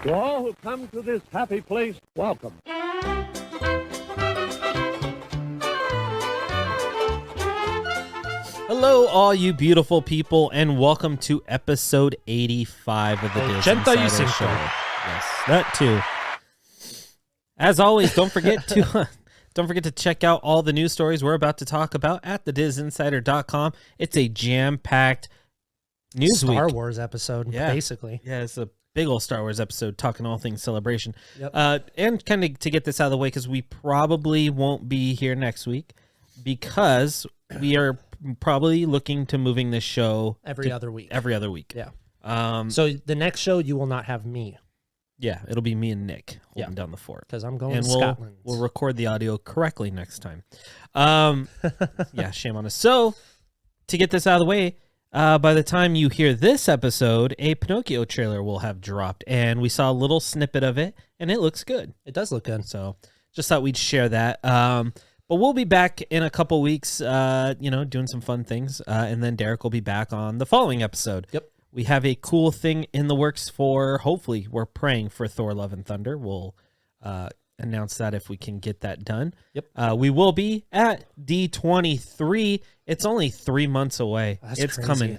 To all who come to this happy place, welcome. Hello, all you beautiful people, and welcome to episode 85 of the DisInsider show. Yes, that too. As always, don't forget to check out all the news stories we're about to talk about at thedisinsider.com. It's a jam-packed news week. Star Wars episode, basically. Yeah, it's a big old Star Wars episode talking all things Celebration. Yep. And kind of to get this out of the way, because we probably won't be here next week because we are probably looking to moving this show every other week. Yeah. So the next show, you will not have me. Yeah, it'll be me and Nick holding down the fort. Because I'm going to Scotland. We'll record the audio correctly next time. Yeah, shame on us. So, to get this out of the way, by the time you hear this episode, a Pinocchio trailer will have dropped. And we saw a little snippet of it, and it looks good. It does look good. So, just thought we'd share that. But we'll be back in a couple weeks, doing some fun things. And then Derek will be back on the following episode. Yep. We have a cool thing in the works for, hopefully, we're praying for Thor Love and Thunder. We'll announce that if we can get that done. Yep. We will be at D23. It's only 3 months away. It's crazy. coming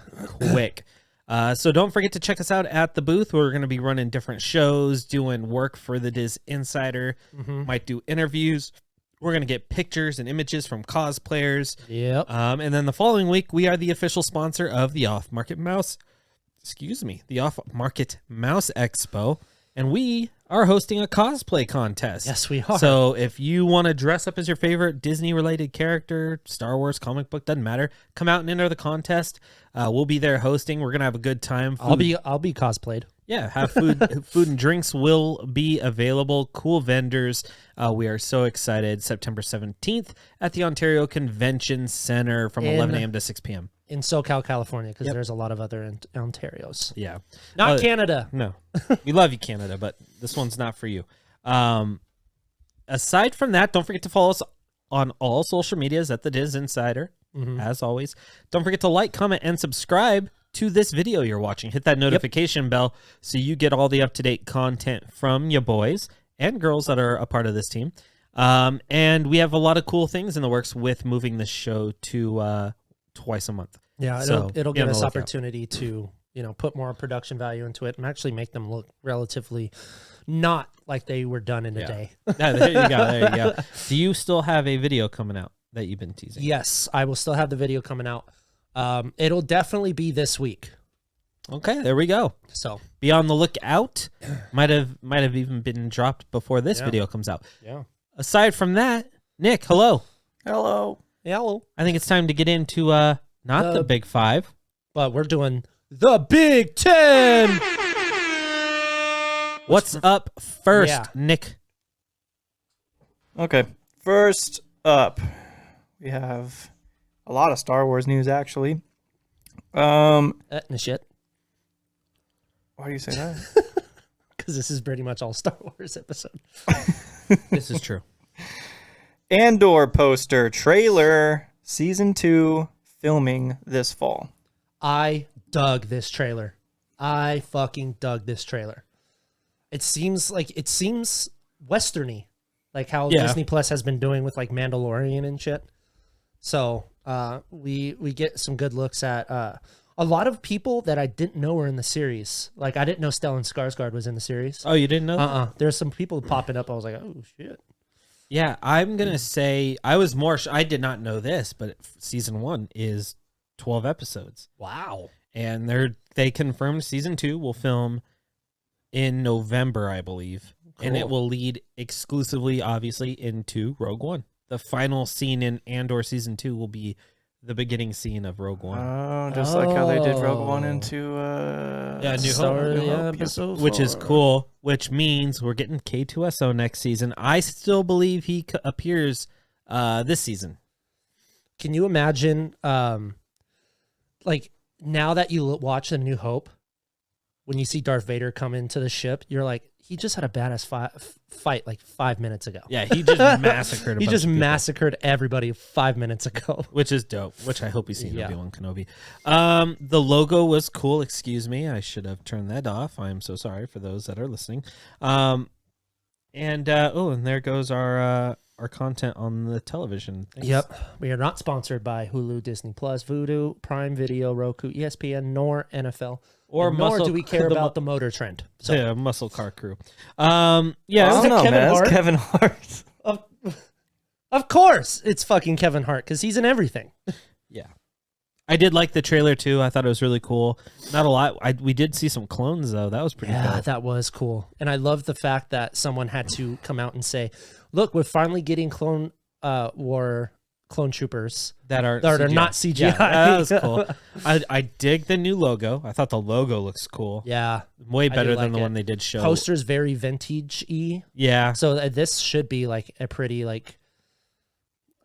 quick. So don't forget to check us out at the booth. We're going to be running different shows, doing work for the DisInsider. Might do interviews. We're going to get pictures and images from cosplayers. Yep. And then the following week, we are the official sponsor of the Off-Market Mouse Expo, and we are hosting a cosplay contest. Yes, we are. So if you want to dress up as your favorite Disney-related character, Star Wars, comic book, doesn't matter, come out and enter the contest. We'll be there hosting. We're gonna have a good time. I'll be cosplayed. Yeah, have food. Food and drinks will be available. Cool vendors. We are so excited. September 17th at the Ontario Convention Center from 11 a.m. to 6 p.m. In SoCal, California, because there's a lot of other Ontarios. Yeah. Not Canada. No. We love you, Canada, but this one's not for you. Aside from that, don't forget to follow us on all social medias at the DisInsider, as always. Don't forget to like, comment, and subscribe to this video you're watching. Hit that notification bell so you get all the up-to-date content from your boys and girls that are a part of this team. And we have a lot of cool things in the works with moving this show to twice a month. Yeah, So, it'll be give on the us lookout. opportunity to, put more production value into it and actually make them look relatively not like they were done in a day. Yeah, there you go. There you go. Do you still have a video coming out that you've been teasing? Yes, I will still have the video coming out. It'll definitely be this week. Okay, there we go. So be on the lookout. Might have even been dropped before this video comes out. Yeah. Aside from that, Nick, hello. Hello. I think it's time to get into not the Big Five, but we're doing the Big Ten. What's up first, Nick? Okay, first up, we have a lot of Star Wars news, actually. Shit. Why do you say that? Because this is pretty much all Star Wars episode. This is true. Andor poster trailer, season 2, filming this fall. I dug this trailer. I fucking dug this trailer. It seems westerny, like how Disney Plus has been doing with like Mandalorian and shit. So we get some good looks at a lot of people that I didn't know were in the series. Like I didn't know Stellan Skarsgård was in the series. Oh, you didn't know? There's some people popping up. I was like, oh shit. Yeah, I'm gonna say I was more. I did not know this, but season 1 is 12 episodes. Wow. And they confirmed season 2 will film in November, I believe. Cool. And it will lead exclusively, obviously, into Rogue One. The final scene in Andor season 2 will be the beginning scene of Rogue One. Oh, just like how they did Rogue One into New Hope, episode which is cool. Which means we're getting K2SO next season. I still believe he appears this season. Can you imagine, like now that you watch A New Hope, when you see Darth Vader come into the ship, you're like, he just had a badass fight like 5 minutes ago. Yeah, he just massacred. He just massacred everybody 5 minutes ago, which is dope. Which I hope you see in Yeah. Obi-Wan Kenobi. The logo was cool. Excuse me, I should have turned that off. I'm so sorry for those that are listening. And there goes our content on the television. Thanks. Yep. We are not sponsored by Hulu, Disney Plus, Vudu, Prime Video, Roku, ESPN, nor NFL. Nor do we care about the motor trend. So. Yeah, Muscle Car Crew. I don't know, Kevin man. Hart? It's Kevin Hart. Of course, it's fucking Kevin Hart because he's in everything. Yeah. I did like the trailer too. I thought it was really cool. Not a lot. We did see some clones though. That was pretty cool. That was cool. And I love the fact that someone had to come out and say, "Look, we're finally getting clone troopers that are not CGI." Yeah, that was cool. I dig the new logo. I thought the logo looks cool. Yeah, way better than like the it. one they did show. Poster's very vintage-y. Yeah. So this should be like a pretty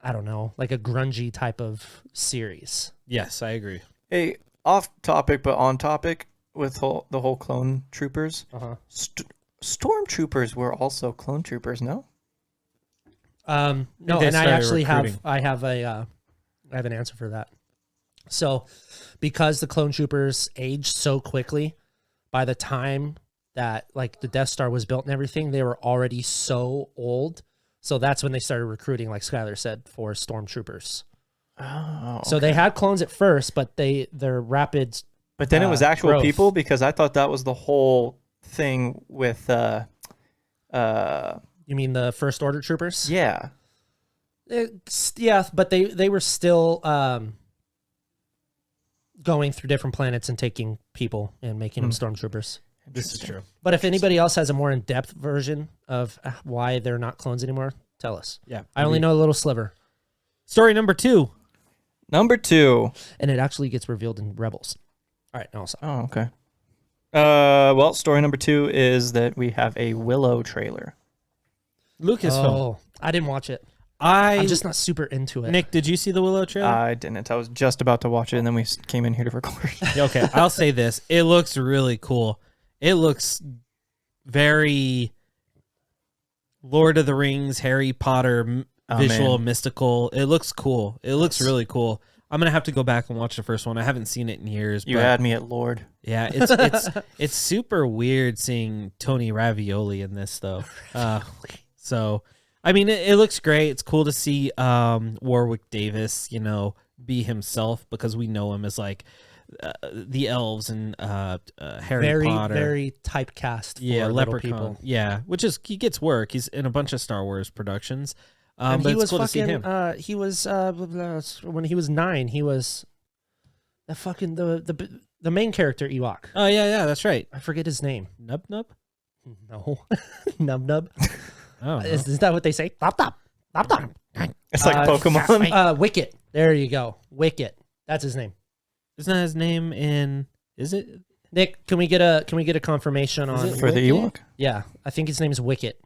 I don't know, like a grungy type of series. Yes, I agree. Hey, off topic but on topic with the whole clone troopers. Stormtroopers were also clone troopers, no? No, and I actually have an answer for that. So, because the clone troopers aged so quickly, by the time that like the Death Star was built and everything, they were already so old. So that's when they started recruiting, like Skyler said, for stormtroopers. Oh, okay. So they had clones at first, but their rapid. But then it was actual growth. people, because I thought that was the whole thing with. You mean the First Order troopers? Yeah. Yeah, but they were still going through different planets and taking people and making them stormtroopers. This is true. But if anybody else has a more in-depth version of why they're not clones anymore, tell us. Yeah. I only know a little sliver. Story number 2. Number 2. And it actually gets revealed in Rebels. All right, no, sorry. Oh, okay. Well, story number 2 is that we have a Willow trailer. Lucasfilm. Oh, I didn't watch it. I'm just not super into it. Nick, did you see the Willow trailer? I didn't. I was just about to watch it, and then we came in here to record. Okay, I'll say this. It looks really cool. It looks very Lord of the Rings, Harry Potter, visual, mystical. It looks cool. It looks really cool. I'm going to have to go back and watch the first one. I haven't seen it in years. You had me at Lord. Yeah, it's super weird seeing Tony Ravioli in this, though. So, I mean, it looks great. It's cool to see Warwick Davis, be himself, because we know him as like the elves and Harry Potter. Very typecast for little Leprechaun. people. Yeah, which is, he gets work. He's in a bunch of Star Wars productions. And but he it's was cool to see him. he was when he was 9. He was the fucking the main character Ewok. Oh yeah, that's right. I forget his name. Nub Nub. No, Nub Nub. Oh, Is that what they say? Nub Nub. Nub Nub. It's like Pokemon. Wicket. There you go. Wicket. That's his name. Isn't that his name in? Is it? Nick, can we get a confirmation on For the Ewok? Yeah, I think his name is Wicket.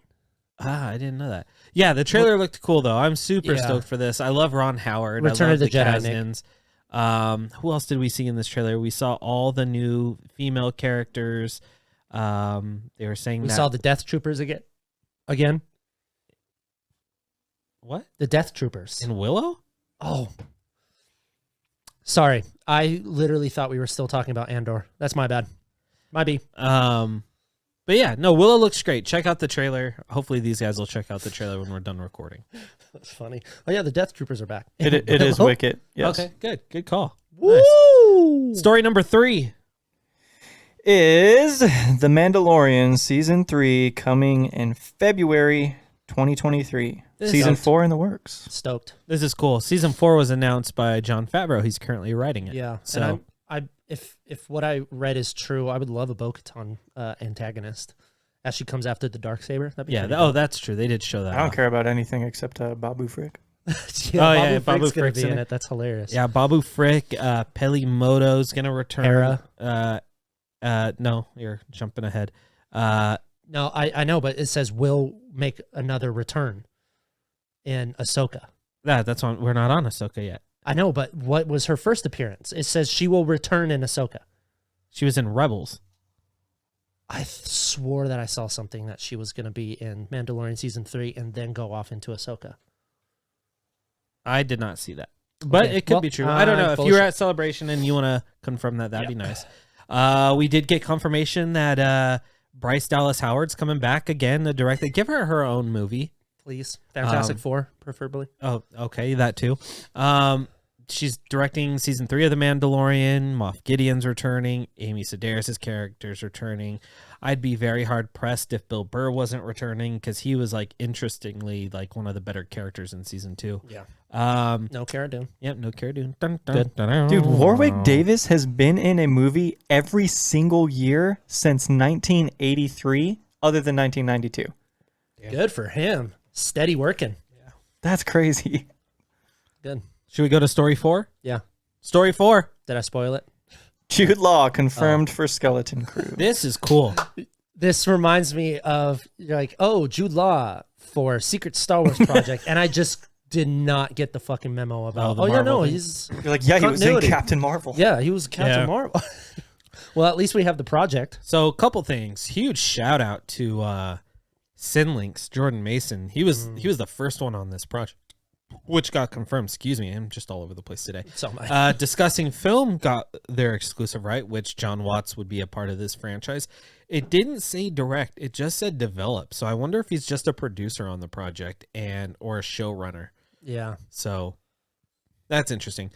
I didn't know that. Yeah, the trailer looked cool though. I'm super stoked for this. I love Ron Howard. Return I love of the Jedi, Kasdans. Who else did we see in this trailer? We saw all the new female characters. They were saying We that saw the Death Troopers again. What? The Death Troopers. In Willow? Oh. Sorry. I literally thought we were still talking about Andor. That's my bad. Might be. But yeah, no, Willow looks great. Check out the trailer. Hopefully these guys will check out the trailer when we're done recording. That's funny. Oh yeah, the Death Troopers are back. It is Wicket. Yes. Okay, good. Good call. Woo! Nice. Story number 3 is The Mandalorian Season 3 coming in February 2023. Season 4 in the works. Stoked. This is cool. Season 4 was announced by Jon Favreau. He's currently writing it. Yeah. So And if what I read is true, I would love a Bo-Katan antagonist as she comes after the Darksaber. That'd be pretty cool. that's true. They did show that. I don't care about anything except Babu Frick. Babu Frick's gonna be in in it. it. That's hilarious. Yeah, Babu Frick, Peli Moto's gonna return. Hera. No, you're jumping ahead. No, I know, but it says will make another return in Ahsoka. That's on. We're not on Ahsoka yet. I know, but what was her first appearance? It says she will return in Ahsoka. She was in Rebels. I swore that I saw something that she was going to be in Mandalorian season 3 and then go off into Ahsoka. I did not see that, but Okay, it could well, be true. I don't know. If you were bullshit. at Celebration and you want to confirm that, that'd be nice. We did get confirmation that Bryce Dallas Howard's coming back again to direct it. Give her own movie. Please. Fantastic Four, preferably. Oh, okay, that too. She's directing season 3 of The Mandalorian. Moff Gideon's returning. Amy Sedaris' character's returning. I'd be very hard pressed if Bill Burr wasn't returning because he was like interestingly like one of the better characters in season 2. Yeah. No Cara Dune. Yep, no Cara Dune. Dude, Warwick Davis has been in a movie every single year since 1983, other than 1992. Yeah. Good for him. Steady working. Yeah. That's crazy. Good. Should we go to story 4? Yeah. Story 4. Did I spoil it? Jude Law confirmed for Skeleton Crew. This is cool. This reminds me of, you're like, oh, Jude Law for Secret Star Wars project. And I just did not get the fucking memo about, the yeah, Marvel no, thing? he's, You're like, yeah, he was in Continuity. Captain Marvel. yeah, he was Captain Yeah. Marvel. Well, at least we have the project. So a couple things. Huge shout out to Sinlinks, Jordan Mason. He was the first one on this project, which got confirmed. Excuse me, I'm just all over the place today. So my Discussing Film got their exclusive right, which John Watts would be a part of this franchise. It didn't say direct; it just said develop. So I wonder if he's just a producer on the project or a showrunner. yeah. So that's interesting.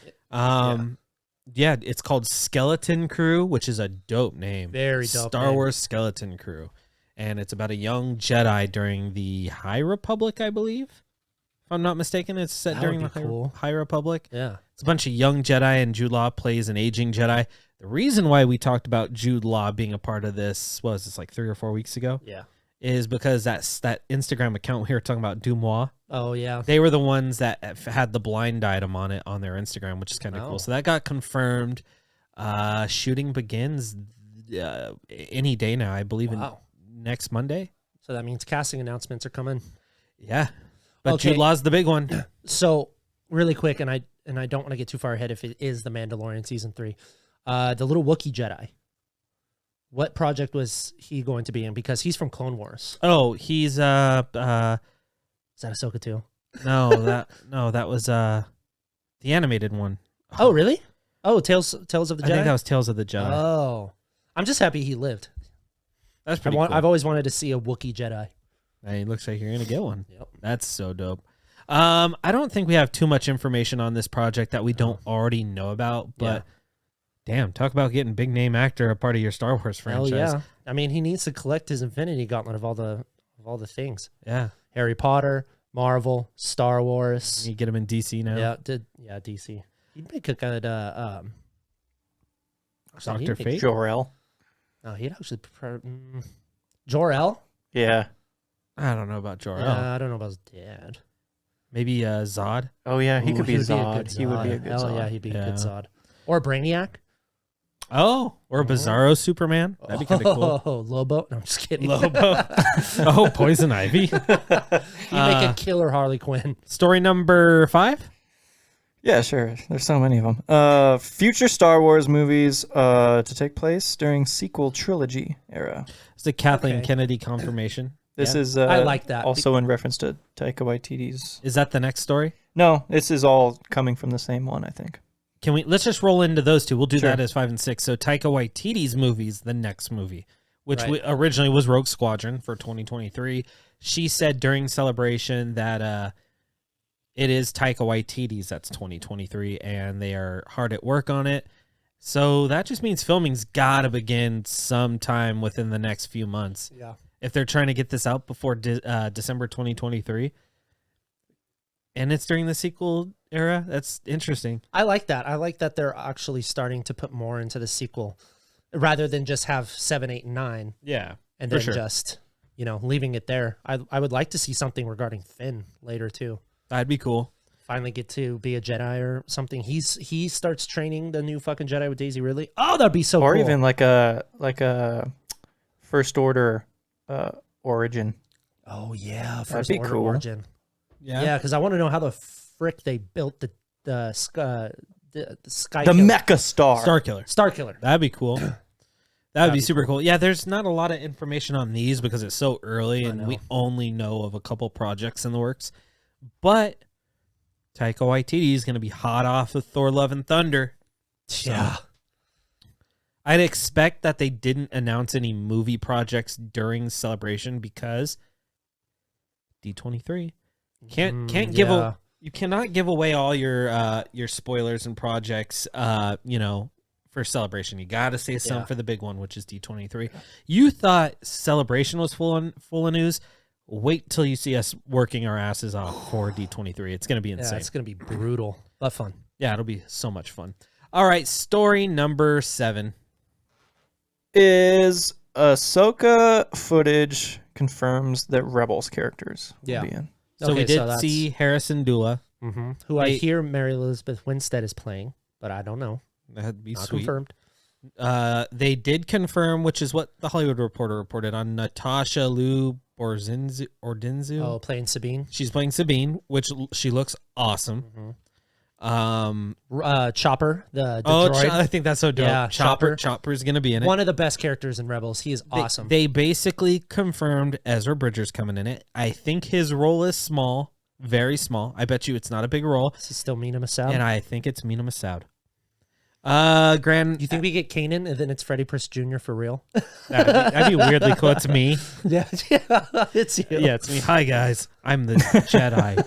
Yeah, it's called Skeleton Crew, which is a dope name. Very dope Star name. Wars Skeleton Crew. And it's about a young Jedi during the High Republic, I believe. If I'm not mistaken, it's set That during would the be cool. High Republic. Yeah. It's a bunch of young Jedi, and Jude Law plays an aging Jedi. The reason why we talked about Jude Law being a part of this was it's like 3 or 4 weeks ago, Yeah. is because that Instagram account we were talking about, Dumois, Oh, yeah. they were the ones that had the blind item on it on their Instagram, which is kind of Oh. cool. So that got confirmed. Shooting begins any day now, I believe, Wow. next Monday. So that means casting announcements are coming. Yeah, but Okay. Jude Law's the big one. So really quick, and I don't want to get too far ahead if it is the Mandalorian season 3. The little Wookiee Jedi. What project was he going to be in? Because he's from Clone Wars. Oh, he's Is that Ahsoka too? that was the animated one. Oh, really? Oh, Tales of the Jedi. I think that was Tales of the Jedi. Oh, I'm just happy he lived. That's pretty cool. I've always wanted to see a Wookiee Jedi. Hey, it looks like you're gonna get one. Yep. That's so dope. I don't think we have too much information on this project that we don't already know about, but damn, talk about getting big name actor a part of your Star Wars Hell franchise. yeah! I mean, he needs to collect his Infinity Gauntlet of all the things. Yeah. Harry Potter, Marvel, Star Wars. You get him in DC now. Yeah, DC. He'd make a good Dr. Fate. Jor-El. No, he'd actually prefer Jor-El. Yeah. I don't know about Jor-El. I don't know about his dad. Maybe Zod. Oh, yeah, he Ooh, could be he'd a Zod. good He would be a good Hell Zod. yeah, he'd be a Yeah. good Zod. Or Brainiac. Oh, or Bizarro Superman. That'd be kind of cool. Oh, Lobo. No, I'm just kidding. Lobo. Oh, Poison Ivy. He'd make a killer Harley Quinn. Story number 5. Yeah, sure. There's so many of them. Future Star Wars movies to take place during sequel trilogy era. It's the Kathleen Okay. Kennedy confirmation. This Yeah. is I like that. also in reference to Taika Waititi's. Is that the next story? No, this is all coming from the same one, I think. Let's just roll into those two. We'll do Sure. that as 5 and 6. So Taika Waititi's movie is the next movie, which Right. originally was Rogue Squadron for 2023. She said during Celebration that it is Taika Waititi's that's 2023, and they are hard at work on it. So that just means filming's got to begin sometime within the next few months. Yeah. If they're trying to get this out before December 2023. And it's during the sequel era. That's interesting. I like that. I like that they're actually starting to put more into the sequel rather than just have 7, 8, and 9 Yeah. and for then sure. just, leaving it there. I would like to see something regarding Finn later too. That'd be cool. Finally get to be a Jedi or something. He starts training the new fucking Jedi with Daisy Ridley. Oh, that'd be so Or cool. even like a First Order origin. Oh yeah, That'd First be Order cool. origin. Yeah, because I want to know how the frick they built the Sky The Killer. Mecha Star. Star Killer. Star Killer. That'd be cool. That would be super cool. Yeah, there's not a lot of information on these because it's so early and know. we only know of a couple projects in the works. But Taika Waititi is going to be hot off of Thor: Love and Thunder. So Yeah. I'd expect that they didn't announce any movie projects during Celebration because D23 can't give you cannot give away all your spoilers and projects for Celebration. You got to say something for the big one, which is D23. You thought Celebration was full of news. Wait till you see us working our asses off for D23. It's going to be insane. Yeah, it's going to be brutal, but fun. Yeah, it'll be so much fun. All right, story number 7 is Ahsoka footage confirms that Rebels characters will be in. So we did see Harrison Dula, who I hear Mary Elizabeth Winstead is playing, but I don't know. That'd be Not sweet. confirmed. They did confirm, which is what the Hollywood Reporter reported on, Natasha Liu Ordinzu. Oh, playing Sabine. She's playing Sabine, which she looks awesome. Chopper, the droid. I think that's so dope. Yeah, Chopper's gonna be in it. One of the best characters in Rebels. He is awesome. They basically confirmed Ezra Bridger's coming in it. I think his role is small, very small. I bet you it's not a big role. Is he still Mina Massoud? And I think it's Mina Massoud. You think we get Kanan and then it's Freddie Prinze Jr. for real? That'd be weirdly cool. It's me. Yeah, it's you. Yeah, it's me. Hi guys, I'm the Jedi.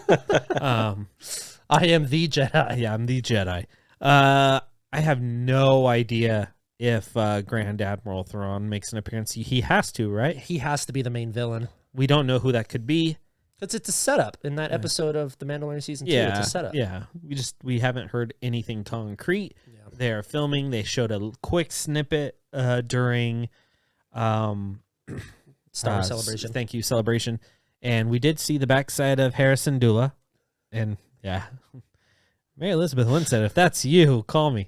I am the Jedi. Yeah, I'm the Jedi. I have no idea if Grand Admiral Thrawn makes an appearance. He has to, right? He has to be the main villain. We don't know who that could be. Because it's a setup in that episode of The Mandalorian Season 2. It's a setup. Yeah. We haven't heard anything concrete. Yeah. They're filming. They showed a quick snippet during Star Wars Celebration. Thank you, Celebration. And we did see the backside of Harrison Dula. And yeah, Mary Elizabeth Winstead, if that's you, call me.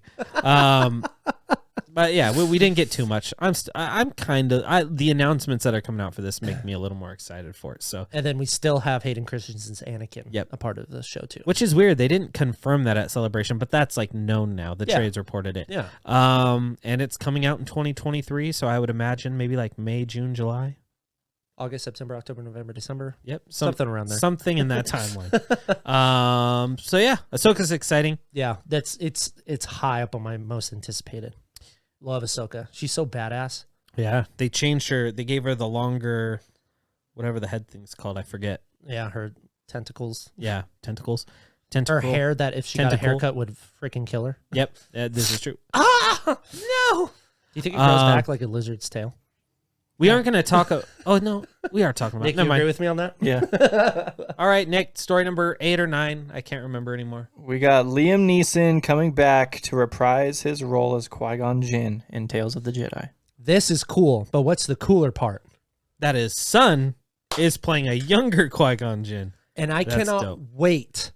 But yeah, we didn't get too much. I'm kind of the announcements that are coming out for this make me a little more excited for it. So, and then we still have Hayden Christensen's Anakin. Yep. A part of the show too. Which is weird. They didn't confirm that at Celebration, but that's like known now. The trades reported it. Yeah. And it's coming out in 2023, so I would imagine maybe like May, June, July. August, September, October, November, December. Yep. Something around there. Something in that timeline. So yeah, Ahsoka's exciting. Yeah, it's high up on my most anticipated. Love Ahsoka. She's so badass. Yeah. They changed her. They gave her the longer, whatever the head thing's called. I forget. Yeah, her tentacles. Yeah, tentacles. Her hair that if she got a haircut would freaking kill her. Yep, this is true. No! Do you think it grows back like a lizard's tail? We aren't going to talk. Oh, no. We are talking about Nick, it. Never you mind. agree with me on that? Yeah. All right, Nick, story number 8 or 9. I can't remember anymore. We got Liam Neeson coming back to reprise his role as Qui-Gon Jinn in Tales of the Jedi. This is cool, but what's the cooler part? That his son is playing a younger Qui-Gon Jinn. And I That's cannot dope. wait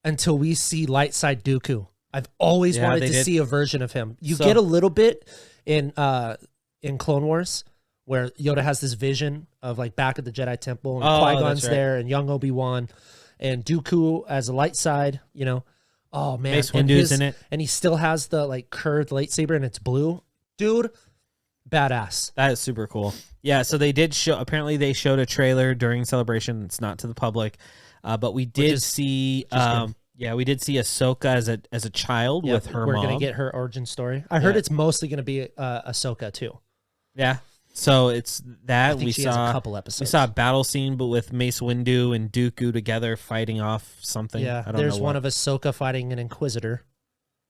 until we see Lightside Dooku. I've always wanted to see a version of him. You get a little bit in Clone Wars, where Yoda has this vision of like back at the Jedi Temple, and Qui-Gon's there, and young Obi-Wan, and Dooku as a light side, you know. Oh man, Mace Windu's in it, and he still has the like curved lightsaber, and it's blue, dude. Badass. That is super cool. Yeah, so they did show. Apparently, they showed a trailer during Celebration. It's not to the public, but we did see. We did see Ahsoka as a child with her We're mom. gonna get her origin story. I heard it's mostly gonna be Ahsoka too. Yeah. So it's that I think we she saw has a couple episodes. We saw a battle scene, but with Mace Windu and Dooku together fighting off something. Yeah, I don't there's know one what, of Ahsoka fighting an Inquisitor,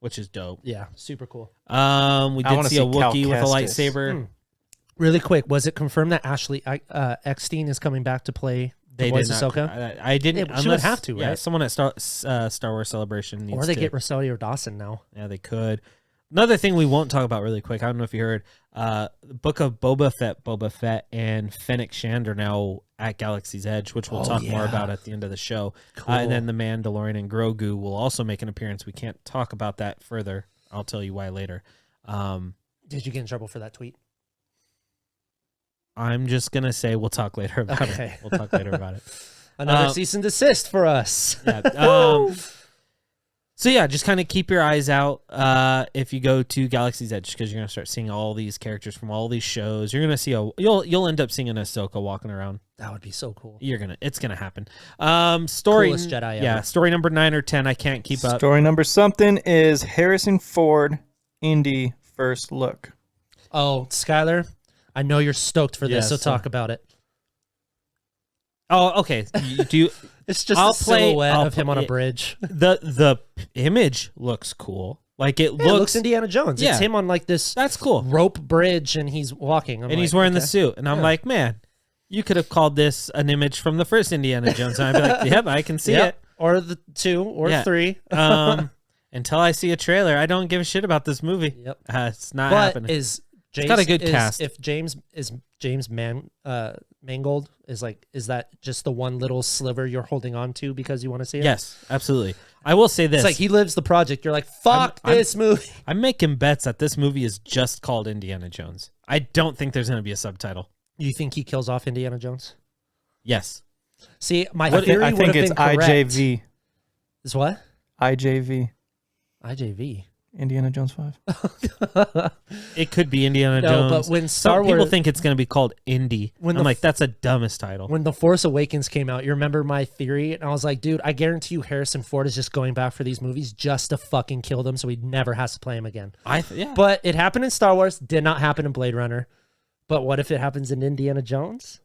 which is dope. Yeah, super cool. We did see a Wookiee with a lightsaber. Really quick, was it confirmed that Ashley Eckstein is coming back to play the voice Ahsoka? I didn't. She would have to, right? Yeah, someone at Star Wars Celebration needs or they to. get Rosario Dawson now. Yeah, they could. Another thing we won't talk about really quick. I don't know if you heard. Book of Boba Fett, and Fennec Shand are now at Galaxy's Edge, which we'll talk more about at the end of the show. Cool. And then the Mandalorian and Grogu will also make an appearance. We can't talk about that further. I'll tell you why later. Did you get in trouble for that tweet? I'm just gonna say we'll talk later about it. We'll talk later about it. Another cease and desist for us. Yeah. So yeah, just kind of keep your eyes out if you go to Galaxy's Edge, because you're gonna start seeing all these characters from all these shows. You're gonna see you'll end up seeing an Ahsoka walking around. That would be so cool. It's gonna happen. Story Coolest Jedi ever. Yeah, story number 9 or 10. I can't keep up. Story number something is Harrison Ford Indy first look. Oh, Skyler, I know you're stoked for this, Yeah, so talk about it. Oh, okay. Do you? It's just I'll a silhouette of him on a play- bridge. The image looks cool. Like it Yeah, it looks. looks Indiana Jones. Yeah. It's him on like this That's cool. rope bridge, and he's walking. And he's wearing the suit, and I'm like, man, you could have called this an image from the first Indiana Jones, and I'd be like, yep, I can see it. Or the 2 or Yeah. 3. Until I see a trailer, I don't give a shit about this movie. Yep. It's not But happening. is James got a good cast. If James Mangold is that just the one little sliver you're holding on to because you want to see it? Yes, absolutely. I will say this. It's like he lives the project. You're like, fuck this movie. I'm making bets that this movie is just called Indiana Jones. I don't think there's going to be a subtitle. You think he kills off Indiana Jones? Yes. See, my I theory would think have it's been correct. IJV. Is what? IJV. IJV. Indiana Jones 5. It could be Indiana No, Jones. but when Some Star people Wars- think it's going to be called Indy. When I'm the like, that's a dumbest title. When The Force Awakens came out, you remember my theory? And I was like, dude, I guarantee you Harrison Ford is just going back for these movies just to fucking kill them so he never has to play them again. Yeah. But it happened in Star Wars, did not happen in Blade Runner. But what if it happens in Indiana Jones?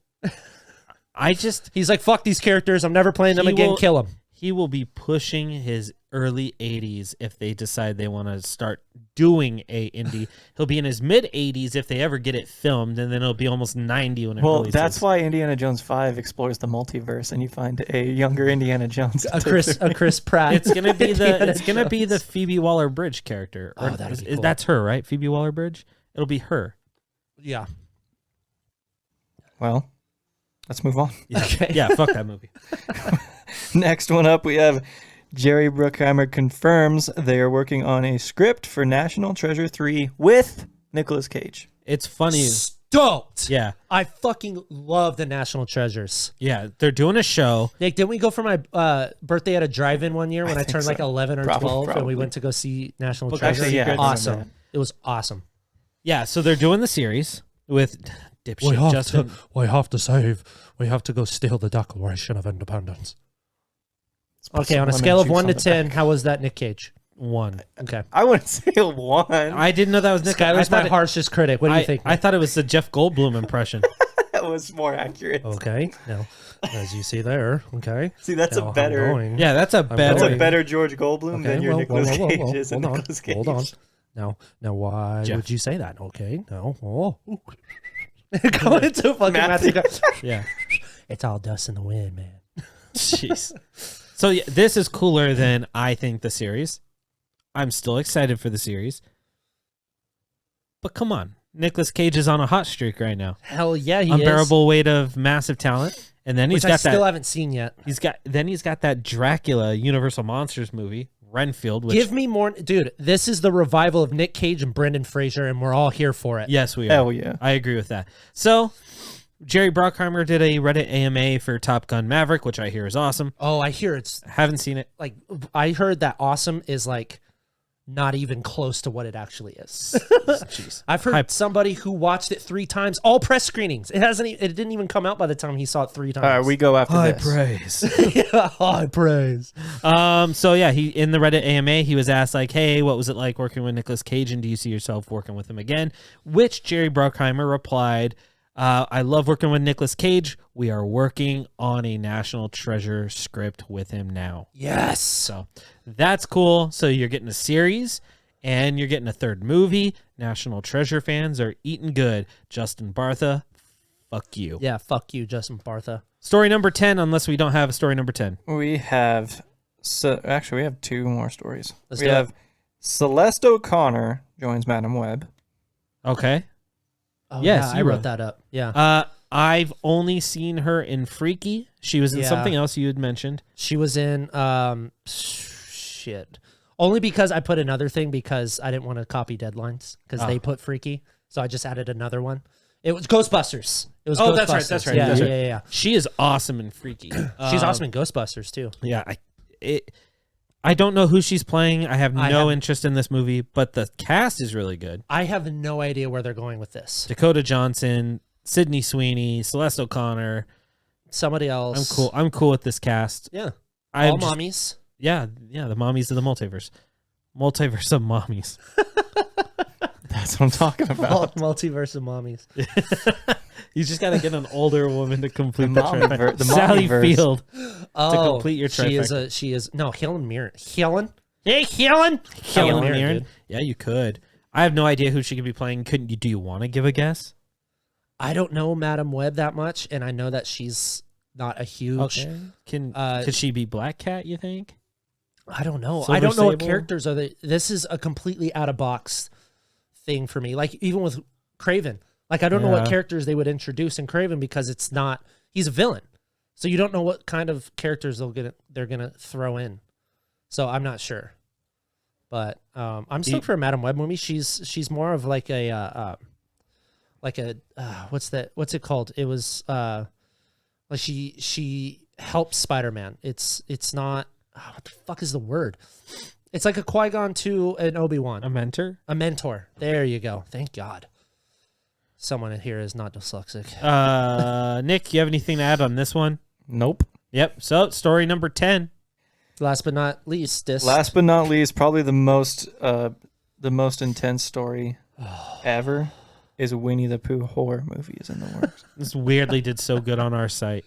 He's like, fuck these characters. I'm never playing them again. Kill them. He will be pushing his early 80s if they decide they want to start doing a indie. He'll be in his mid 80s if they ever get it filmed, and then it'll be almost 90 when it Well, releases. that's why Indiana Jones 5 explores the multiverse, and you find a younger Indiana Jones. A Chris Pratt. It's gonna be Indiana the Jones. Phoebe Waller-Bridge character. Oh, that'd be cool. That's her, right? Phoebe Waller-Bridge. It'll be her. Yeah. Well, let's move on. Yeah, Okay. yeah. Fuck that movie. Next one up, we have Jerry Bruckheimer confirms they are working on a script for National Treasure 3 with Nicolas Cage. It's funny. Stoked. Yeah, I fucking love the National Treasures. yeah. They're doing a show. Like, didn't we go for my birthday at a drive-in one year when I think turned so. like 11 or 12 and we Probably. went to go see National Well, Treasure? actually, yeah, I remember Awesome. that. It was awesome. Yeah, so they're doing the series with dipshit Justin. we have to save. We have to go steal the Declaration of Independence. Okay, on a Lemon scale of juice 1 on to the 10, back. how was that Nick Cage? 1. Okay. I wouldn't say a 1. I didn't know that was Nick. Skyler's I my thought harshest critic. What do you think? I thought it was the Jeff Goldblum impression. That was more accurate. Okay. Now, as you see there, okay. See, that's Now a I'm better. going. Yeah, that's a going. better. That's a better George Goldblum Okay, than your well, Nicolas whoa, whoa, Cage whoa, is and hold on, Nicolas Cage. hold on. Now, why Jeff. would you say that? Okay, no. Oh. Going into fucking Matthew. Matthew. Yeah. It's all dust in the wind, man. Jeez. So yeah, this is cooler than I think the series. I'm still excited for the series. But come on. Nicolas Cage is on a hot streak right now. Hell yeah, he Unbearable weight of massive talent. And then is. he's Which I got still that haven't seen yet. he's got that Dracula Universal Monsters movie, Renfield, which Give me more, dude. This is the revival of Nick Cage and Brendan Fraser, and we're all here for it. yes, we are. Hell yeah. I agree with that. So, Jerry Bruckheimer did a Reddit AMA for Top Gun Maverick, which I hear is awesome. Oh, I hear it's Haven't seen it. like I heard that awesome is like not even close to what it actually is. Jeez. I've heard Hype. somebody who watched it 3 times, all press screenings. It hasn't. It didn't even come out by the time he saw it 3 times. All right, we go after this. praise. Yeah, high praise. So yeah, he in the Reddit AMA, he was asked like, "Hey, what was it like working with Nicolas Cage, and do you see yourself working with him again?" Which Jerry Bruckheimer replied, "I love working with Nicolas Cage. We are working on a National Treasure script with him now." Yes. So that's cool. So you're getting a series, and you're getting a 3rd movie. National Treasure fans are eating good. Justin Bartha, fuck you. Yeah. Fuck you, Justin Bartha. Story number 10, unless we don't have a story number 10. We have, actually, we have 2 more stories. Let's we do it. have Celeste O'Connor joins Madam Web. Okay. Oh, Yes, yeah, I you wrote wrote- that up. Yeah. I've only seen her in Freaky. She was in Yeah. something else you had mentioned. She was in shit. Only because I put another thing because I didn't want to copy deadlines because they put Freaky, so I just added another one. It was Ghostbusters. It was Oh, Ghostbusters. that's right, that's right, Yeah, that's yeah, right. yeah. She is awesome in Freaky. She's awesome in Ghostbusters too. Yeah, I don't know who she's playing. I have no interest in this movie, but the cast is really good. I have no idea where they're going with this. Dakota Johnson, Sydney Sweeney, Celeste O'Connor. Somebody else. I'm cool. I'm cool with this cast. Yeah. All mommies. Yeah, the mommies of the multiverse. Multiverse of mommies. That's what I'm talking about. Multiverse of mommies. You just got to get an older woman to complete the trifecta. The Sally mommyverse. Field to complete your trifecta. She is Helen Mirren. Helen? Hey, Helen Mirren. Dude. Yeah, you could. I have no idea who she could be playing. Couldn't you? Do you want to give a guess? I don't know Madam Web that much, and I know that she's not a huge. Okay. Could she be Black Cat? You think? I don't know. Silver I don't know what Sable? characters are they. This is a completely out of box thing for me. Like even with Craven, like I don't know what characters they would introduce in Craven because it's not. He's a villain, so you don't know what kind of characters they're gonna throw in. So I'm not sure, but I'm stoked for a Madam Web movie. She's more of like a what's it called? It was like she helps Spider-Man. It's not what the fuck is the word? It's like a Qui-Gon to an Obi-Wan. A mentor? A mentor. There you go. Thank God. Someone in here is not dyslexic. Nick, you have anything to add on this one? Nope. Yep. So story number 10. Last but not least, probably the most intense story ever is Winnie the Pooh horror movie is in the works. This weirdly did so good on our site.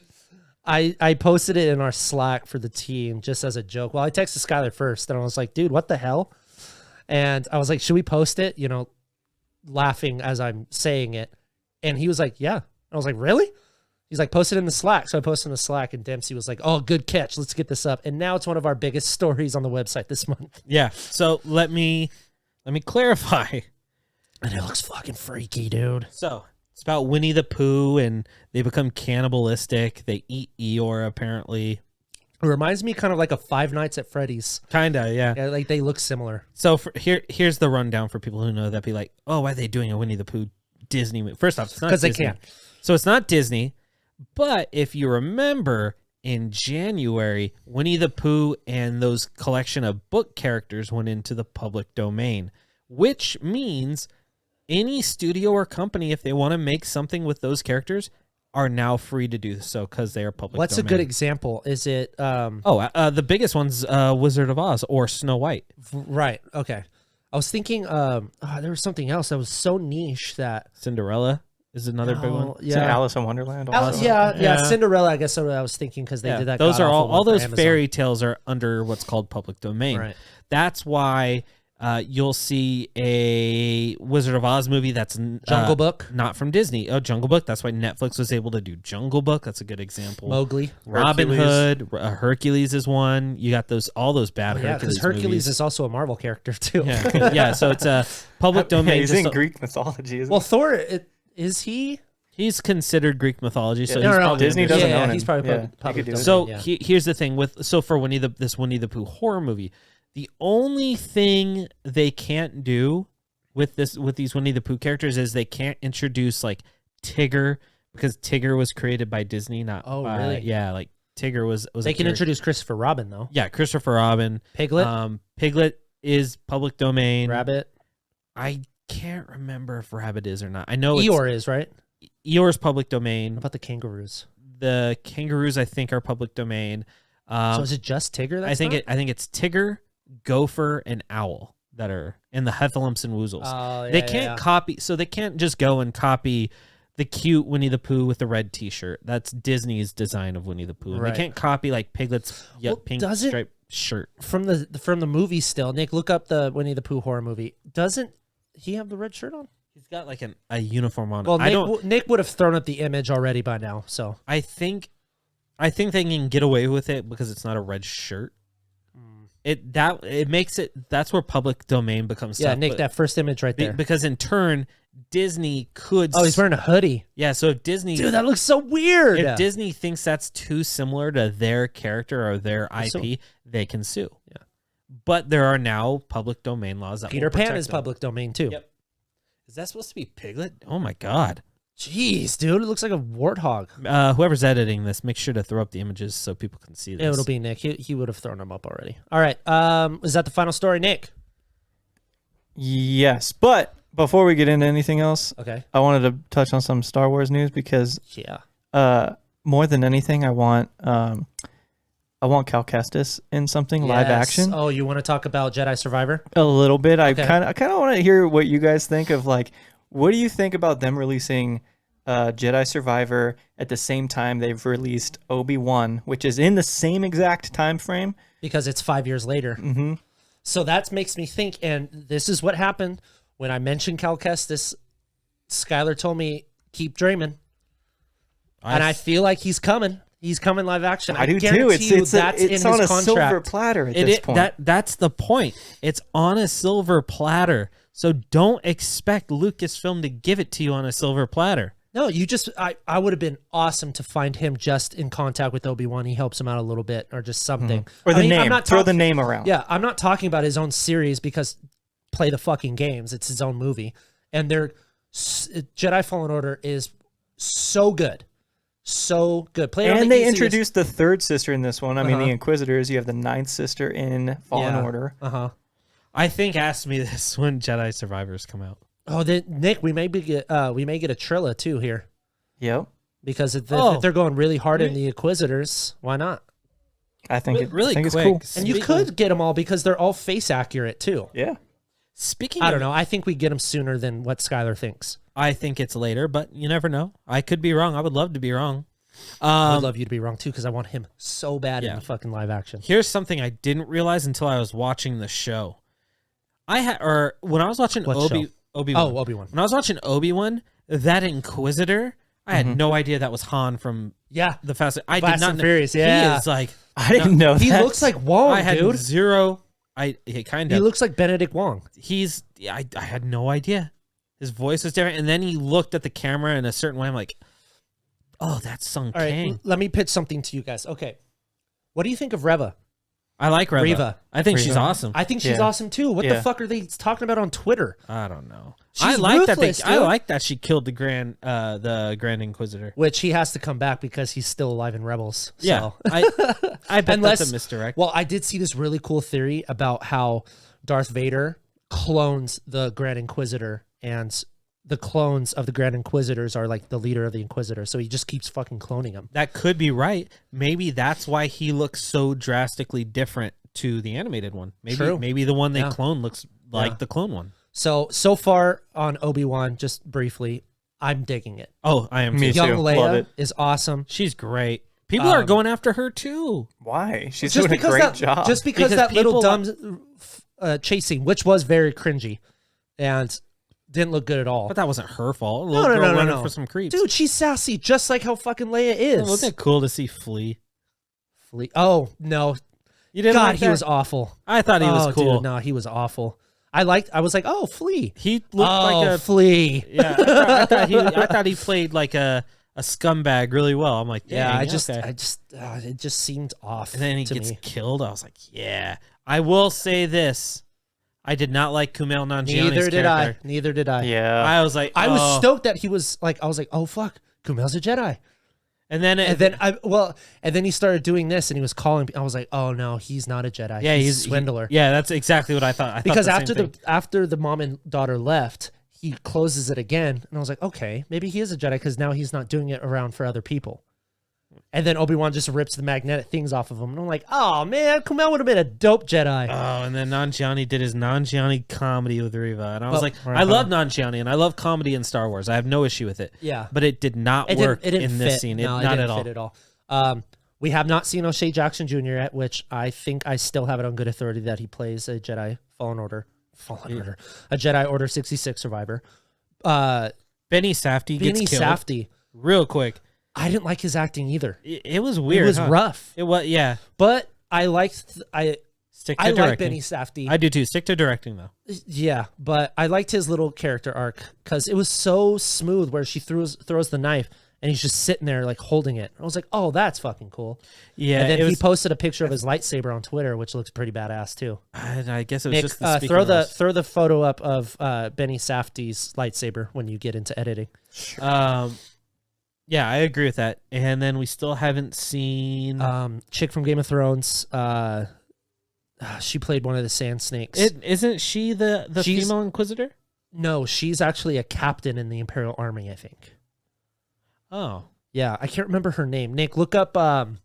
I posted it in our Slack for the team just as a joke. Well, I texted Skyler first, and I was like, dude, what the hell? And I was like, should we post it? You know, laughing as I'm saying it. And he was like, yeah. I was like, really? He's like, post it in the Slack. So I posted in the Slack, and Dempsey was like, oh, good catch. Let's get this up. And now it's one of our biggest stories on the website this month. Yeah. So let me clarify. And it looks fucking freaky, dude. So it's about Winnie the Pooh, and they become cannibalistic. They eat Eeyore, apparently. It reminds me kind of like a Five Nights at Freddy's. Kinda, yeah. Yeah, like they look similar. So here's the rundown for people who know that. Be like, oh, why are they doing a Winnie the Pooh Disney movie? First off, it's not Disney. Because they can. So it's not Disney. But if you remember, in January, Winnie the Pooh and those collection of book characters went into the public domain, which means any studio or company, if they want to make something with those characters, are now free to do so because they are public What's domain. a good example? Is it... the biggest one's Wizard of Oz or Snow White. Right, okay. I was thinking there was something else that was so niche that... Cinderella is another big one. Yeah, Alice in Wonderland. Yeah, Cinderella, I guess what I was thinking because they did that. Those are all those Amazon. fairy tales are under what's called public domain. Right. That's why... you'll see a Wizard of Oz movie that's Jungle Book, not from Disney. Oh, Jungle Book. That's why Netflix was able to do Jungle Book. That's a good example. Mowgli, Robin Hood, Hercules is one. You got all those bad Hercules. Hercules. Hercules movies. is also a Marvel character too. Yeah, yeah. So it's a public domain. He's in Greek mythology. Isn't Thor is he? He's considered Greek mythology. So no, he's probably Disney doesn't own him. He's probably Yeah, public domain. So here's the thing for this Winnie the Pooh horror movie. The only thing they can't do with these Winnie the Pooh characters is they can't introduce like Tigger because Tigger was created by Disney, not really? Yeah, like Tigger was. They can introduce Christopher Robin though. Yeah, Christopher Robin. Piglet. Piglet is public domain. Rabbit. I can't remember if Rabbit is or not. I know Eeyore is right. Eeyore's public domain. What about the kangaroos? The kangaroos, I think, are public domain. So is it just Tigger? I think it's Tigger, Gopher, and Owl that are in the Heffalumps and Woozles. Oh, yeah, they can't copy, so they can't just go and copy the cute Winnie the Pooh with the red T-shirt. That's Disney's design of Winnie the Pooh. Right. They can't copy like Piglet's pink striped shirt from the movie. Still, Nick, look up the Winnie the Pooh horror movie. Doesn't he have the red shirt on? He's got like a uniform on. Well, Nick would have thrown up the image already by now. So I think they can get away with it because it's not a red shirt. It makes it. That's where public domain becomes. Yeah, tough, Nick, that first image right there. Because in turn, Disney could. Oh, he's wearing a hoodie. Yeah, so if Disney, dude, that looks so weird. If Disney thinks that's too similar to their character or their IP, they can sue. Yeah, but there are now public domain laws that Peter Pan is them. Public domain too. Yep. Is that supposed to be Piglet? Oh my God. Jeez, dude, it looks like a warthog. Whoever's editing this, make sure to throw up the images so people can see this. It'll be Nick. He would have thrown them up already. All right. Is that the final story, Nick? Yes, but before we get into anything else, Okay. I wanted to touch on some Star Wars news because more than anything, I want Cal Kestis in something live action. Oh, you want to talk about Jedi Survivor? A little bit. Okay. I kind of want to hear what you guys think of, like, what do you think about them releasing Jedi Survivor at the same time they've released Obi-Wan, which is in the same exact time frame? Because it's 5 years later. Mm-hmm. So that makes me think, and this is what happened when I mentioned Cal Kestis. Skyler told me, keep dreaming. And I feel like he's coming. He's coming live action. I do too. guarantee you It's that's in his on a contract. silver platter at this point. That's the point. It's on a silver platter. So don't expect Lucasfilm to give it to you on a silver platter. No, you just, I would have been awesome to find him just in contact with Obi-Wan. He helps him out a little bit or just something. Or the name. I'm not Throw the name around. Yeah, I'm not talking about his own series because play the fucking games. It's his own movie. And Jedi Fallen Order is so good. So good. Play it on And the they easiest. introduced the third sister in this one. I mean, the Inquisitors. You have the ninth sister in Fallen Order. Uh-huh. I think ask me this when Jedi Survivors come out. Oh, then Nick, we may get a Trilla too here. Yep. Because if they're going really hard in the Inquisitors, why not? I think it's quick. cool. And you could get them all because they're all face accurate too. Yeah. I don't know. I think we get them sooner than what Skyler thinks. I think it's later, but you never know. I could be wrong. I would love to be wrong. I would love you to be wrong too because I want him so bad in the fucking live action. Here's something I didn't realize until I was watching the show. When I was watching Obi-Wan. Oh, Obi-Wan. When I was watching Obi-Wan, that Inquisitor, I had no idea that was Han from the Fast. I Fast did not and know. Furious, He yeah. is like I didn't know that. He looks like Wong, I had dude. zero. He kind of. He looks like Benedict Wong. I had no idea. His voice was different, and then he looked at the camera in a certain way. I'm like, oh, that's Sung All right, Kang. let me pitch something to you guys. Okay, what do you think of Reva? I like Reva. I think she's Reva. awesome. I think she's awesome too. What the fuck are they talking about on Twitter? I don't know. She's I like ruthless, that. I dude. like that she killed the Grand Inquisitor. Which he has to come back because he's still alive in Rebels. So. Yeah, I bet that's a misdirect. Well, I did see this really cool theory about how Darth Vader clones the Grand Inquisitor, and the clones of the Grand Inquisitors are like the leader of the Inquisitors. So he just keeps fucking cloning them. That could be right. Maybe that's why he looks so drastically different to the animated one. Maybe the one they clone looks like the clone one. So far on Obi-Wan, just briefly, I'm digging it. Oh, I am Me too. Young too. Love Leia it. is awesome. She's great. People are going after her too. Why? She's Just doing a great job. Just because Because that little people dumb chasing, which was very cringy, and didn't look good at all. But that wasn't her fault. A No, little girl running no. for some creeps. Dude, she's sassy, just like how fucking Leia is. Wasn't it cool to see Flea? Oh no, You didn't God, like he that? was awful. I thought he was cool. Dude, no, he was awful. I was like, oh, Flea. He looked like a Flea. yeah. I thought he played like a scumbag really well. I'm like, Yeah, okay. it just seemed off. And then he to gets me. killed. I was like, yeah. I will say this: I did not like Kumail Nanjiani's Neither did character. I. Neither did I. Yeah. I was like, I was oh. stoked that he was like, I was like, oh fuck, Kumail's a Jedi. And then And then he started doing this, and he was calling. I was like, "Oh no, he's not a Jedi. yeah, he's a swindler." yeah, that's exactly what I thought. Because thought the same thing. after the mom and daughter left, he closes it again, and I was like, "Okay, maybe he is a Jedi because now he's not doing it around for other people." And then Obi-Wan just rips the magnetic things off of him, and I'm like, "Oh man, Kumail would have been a dope Jedi." Oh, and then Nanjiani did his Nanjiani comedy with Reva, and I was like, right, I love Nanjiani, and I love comedy in Star Wars. I have no issue with it. Yeah. but it did not work it didn't in this fit. scene. No, Not it at didn't all. fit at all. We have not seen O'Shea Jackson Jr. yet, which I think I still have it on good authority that he plays a Jedi a Jedi Order 66 survivor. Benny Safdie gets Benny killed Safdie. real quick. I didn't like his acting either. It was weird. It was huh? rough, It was yeah. but I Stick to like directing. Benny Safdie. I do too. Stick to directing though. Yeah, but I liked his little character arc because it was so smooth where she throws the knife and he's just sitting there like holding it. I was like, oh, that's fucking cool. Yeah, And then he posted a picture of his lightsaber on Twitter, which looks pretty badass too. And I guess it was Nick, just the throw the photo up of Benny Safdie's lightsaber when you get into editing. Yeah, I agree with that. And then we still haven't seen Chick from Game of Thrones. She played one of the Sand Snakes. Isn't she the female Inquisitor? No, she's actually a captain in the Imperial Army, I think. Oh. Yeah, I can't remember her name. Nick, look up Derma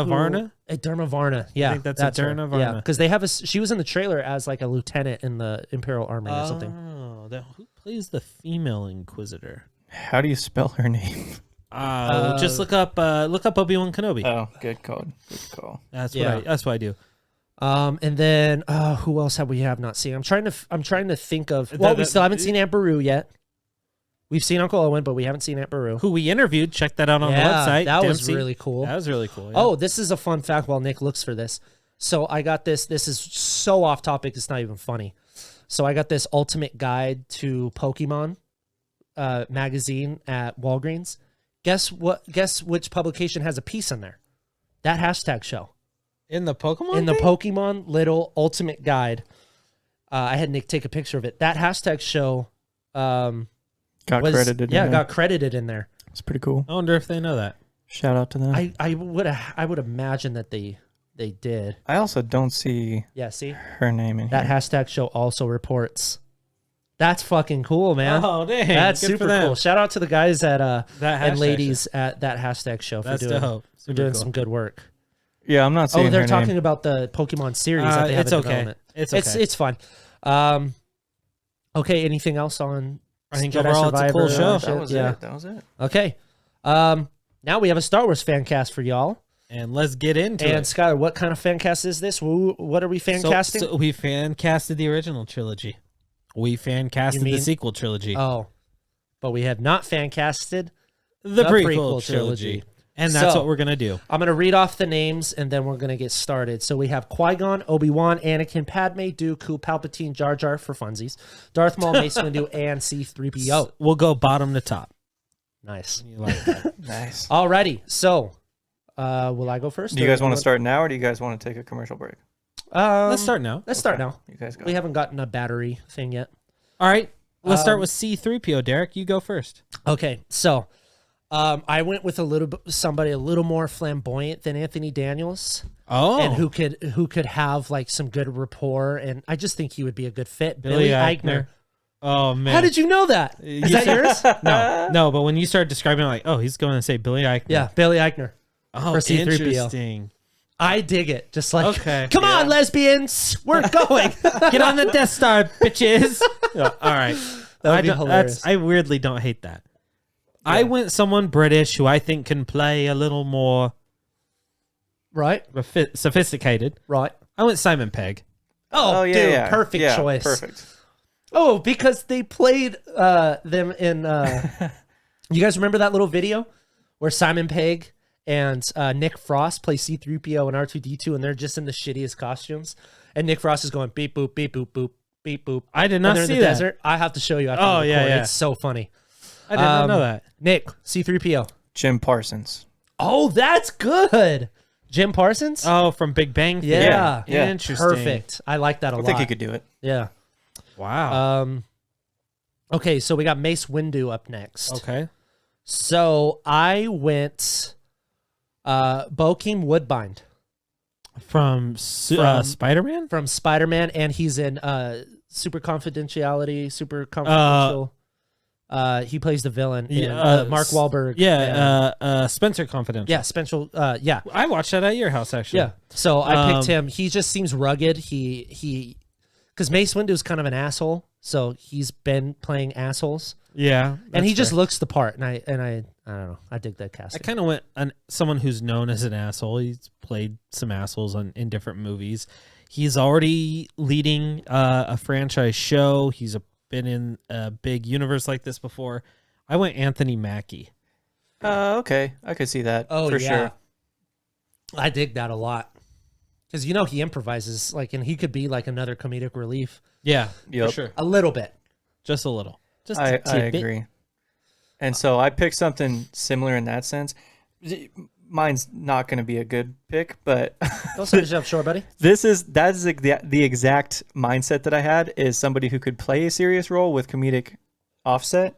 Varna? Derma Varna. Yeah, I think that's her. Derma Varna. Yeah, because they have she was in the trailer as like a lieutenant in the Imperial Army or something. Oh, who plays the female Inquisitor? How do you spell her name? Just look up Obi-Wan Kenobi. Oh, good call. Good call. That's what I do. And then who else have we not seen? I'm trying to think of. Well, we still haven't seen Aunt Beru yet. We've seen Uncle Owen, but we haven't seen Aunt Beru. Who we interviewed. Check that out on the website. That was Dempsey. really cool. That was really cool. Yeah. Oh, this is a fun fact while Nick looks for this. So I got this. This is so off topic, it's not even funny. So I got this ultimate guide to Pokemon magazine at Walgreens. Guess which publication has a piece in there? That hashtag show. In the Pokemon? In the Pokemon Little Ultimate Guide. I had Nick take a picture of it. That hashtag show got credited in there. It's pretty cool. I wonder if they know that. Shout out to them. I would imagine that they did. I also don't see see her name in that here. hashtag show also reports. That's fucking cool, man. Oh, dang. That's Good super for them. cool. Shout out to the guys at that and ladies at that hashtag show for doing some good work. Yeah, I'm not seeing they're her talking name. about the Pokemon series that they have in development. It's fun. Okay, anything else on I think Jedi overall it's a cool Survivor? show. That was it. Okay. Now we have a Star Wars fan cast for y'all. And let's get into And it. Skyler, what kind of fan cast is this? What are we fan casting? So we fan casted the original trilogy. We fan casted the sequel trilogy. Oh, but we have not fan casted the prequel trilogy. And that's what we're going to do. I'm going to read off the names, and then we're going to get started. So we have Qui-Gon, Obi-Wan, Anakin, Padme, Dooku, Palpatine, Jar Jar for funsies, Darth Maul, Mace Windu, and C-3PO. We'll go bottom to top. Nice. You like that? Nice. Alrighty. So, will I go first? Do you guys want to start now, or do you guys want to take a commercial break? Let's start now. Let's start now. You guys go. We haven't gotten a battery thing yet. All right. Let's start with C-3PO. Derek, you go first. Okay. So, I went with somebody a little more flamboyant than Anthony Daniels. Oh. And who could have like some good rapport, and I just think he would be a good fit. Billy Eichner. Oh man. How did you know that? Is that yours? No, but when you started describing it, like, oh, he's going to say Billy Eichner. Yeah, Billy Eichner. Oh, for C-3PO. interesting. I dig it. Just like, okay, come on, lesbians, we're going. Get on the Death Star, bitches. All right. That would be hilarious. I weirdly don't hate that. Yeah. I went someone British who I think can play a little more sophisticated. Right. I went Simon Pegg. Oh, yeah, dude, yeah. perfect Yeah, choice. Perfect. Oh, because they played them in. You guys remember that little video where Simon Pegg and Nick Frost play C-3PO and R2-D2, and they're just in the shittiest costumes, and Nick Frost is going beep boop beep boop boop beep boop. I did not see see the that. desert. I have to show you. After Oh, the yeah, record. yeah. It's so funny. I did not know that. Nick, C-3PO. Jim Parsons. Oh, that's good. Jim Parsons. Oh, from Big Bang Theory. Yeah. Yeah. Interesting. Perfect. I like that a lot. I think he could do it. Yeah. Wow. Okay, so we got Mace Windu up next. Okay. So I went Bokeem Woodbine From Spider-Man? from Spider-Man, and he's in Super Confidential. He plays the villain in Mark Wahlberg. Yeah, Spencer Confidential. Yeah, Spencer. Yeah. I watched that at your house, actually. Yeah. So I picked him. He just seems rugged. He because Mace Windu is kind of an asshole, so he's been playing assholes. Yeah. And he that's just fair. looks the part, and I don't know. I dig that I casting. kind of went on someone who's known as an asshole. He's played some assholes in different movies. He's already leading a franchise show. He's been in a big universe like this before. I went Anthony Mackie. Okay. I could see that for sure. I dig that a lot. Because, he improvises, and he could be like another comedic relief. Yeah, Yep. for sure. A little bit. Just a little. Just I a tidbit. agree. And so I picked something similar in that sense. Mine's not going to be a good pick, but Don't set yourself short, buddy. that is the exact mindset that I had, is somebody who could play a serious role with comedic offset.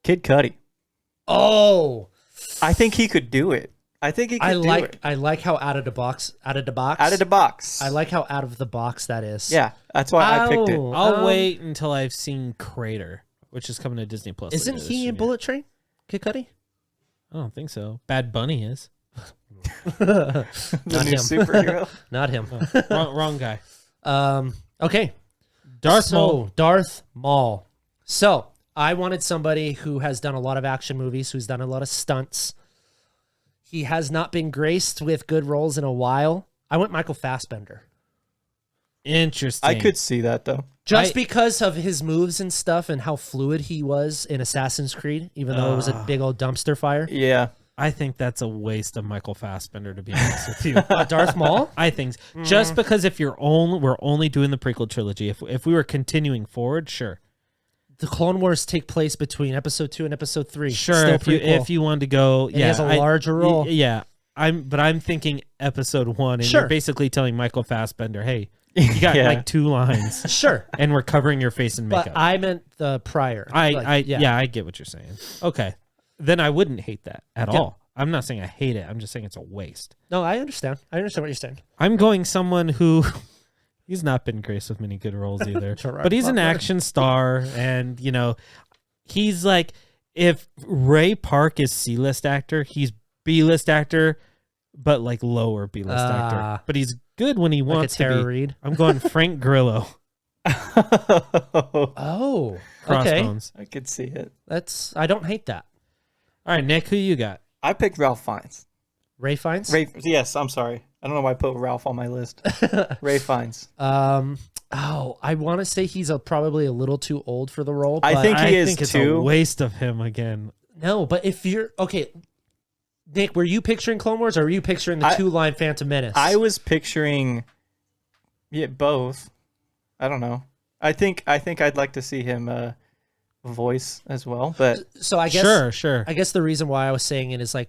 Kid Cudi. Oh, I think he could do it. I think he could do it. I like how out of the box. Out of the box. I like how out of the box that is. Yeah, that's why I picked it. I'll wait until I've seen Crater, which is coming to Disney Plus. Isn't later this he in year. Bullet Train? Kid Cudi? I don't think so. Bad Bunny is. The Not new him. superhero. Not him. wrong guy. Okay. Darth Maul. Darth Maul. So I wanted somebody who has done a lot of action movies, who's done a lot of stunts. He has not been graced with good roles in a while. I went Michael Fassbender. Interesting. I could see that though. Just because of his moves and stuff and how fluid he was in Assassin's Creed, even though it was a big old dumpster fire. Yeah. I think that's a waste of Michael Fassbender, to be honest with you. Darth Maul? I think just because if we're only doing the prequel trilogy, if we were continuing forward, sure. The Clone Wars take place between episode 2 and episode 3. Sure, Still if you wanted to go, And he has a larger role. Yeah, I'm thinking episode 1, and Sure. you're basically telling Michael Fassbender, hey, you got Yeah. like 2 lines, Sure. and we're covering your face in makeup. But I meant the prior. I get what you're saying. Okay, then I wouldn't hate that at all. I'm not saying I hate it. I'm just saying it's a waste. No, I understand. I understand what you're saying. I'm going someone who he's not been graced with many good roles either, Gerard but he's an Butler. action star, and he's like, if Ray Park is C-list actor, he's B-list actor, but like lower B-list actor. But he's good when he wants to be. Reed. I'm going Frank Grillo. Oh, okay. Crossbones. I could see it. I don't hate that. All right, Nick, who you got? I picked Ralph Fiennes. Ray Fiennes? Yes, I'm sorry. I don't know why I put Ralph on my list. Ray Fiennes. I want to say he's probably a little too old for the role. But I think he is it's too. a waste of him again. No, but if you're okay, Nick, were you picturing Clone Wars or were you picturing the 2-line Phantom Menace? I was picturing, both. I don't know. I think I'd like to see him voice as well, but So I guess Sure. I guess the reason why I was saying it is like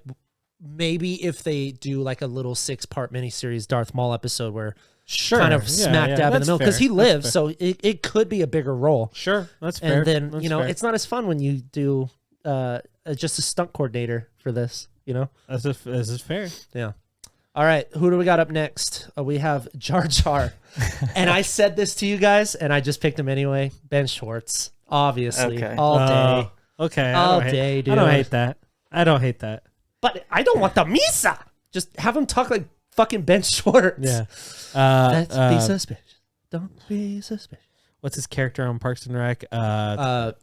maybe if they do like a little 6-part miniseries Darth Maul episode where Sure. kind of smack dab in the That's middle because fair. he That's lives, fair. so it could be a bigger role. Sure, that's fair. And then That's you know fair. it's not as fun when you do just a stunt coordinator for this. You know, This is fair. yeah. All right, who do we got up next? We have Jar Jar, and I said this to you guys, and I just picked him anyway. Ben Schwartz, obviously, Okay. all day. Okay. All I don't day, hate, dude. I don't hate that. I don't hate that. But I don't want the Misa. Just have him talk like fucking Ben Schwartz. Yeah. Let's be suspicious. Don't be suspicious. What's his character on Parks and Rec? Jean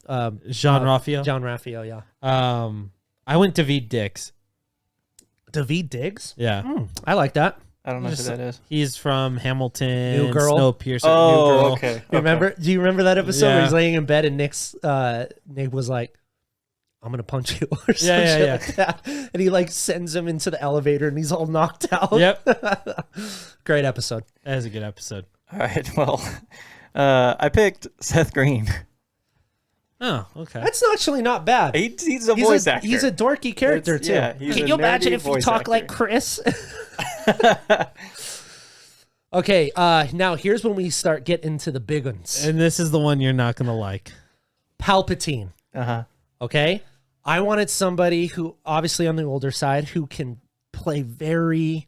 Jean Raphael. John Raphael, yeah. I went David Dix. David Diggs? Yeah. I like that. I don't know who that is. He's from Hamilton. New Girl? Snowpiercer. Oh, New Girl. okay. You remember? Do you remember that episode where Yeah. he's laying in bed and Nick was like, "I'm gonna punch you" or some Yeah, shit yeah. like that, and he like sends him into the elevator and he's all knocked out. Yep. Great episode. That was a good episode. All right. Well, I picked Seth Green. Oh, okay. That's actually not bad. He's a voice actor. He's a dorky character It's- too. yeah, he's Can a you imagine nerdy if you voice talk actor. like Chris? Okay, now here's when we start getting into the big ones. And this is the one you're not gonna like. Palpatine. Uh-huh. Okay, I wanted somebody who, obviously on the older side, who can play very.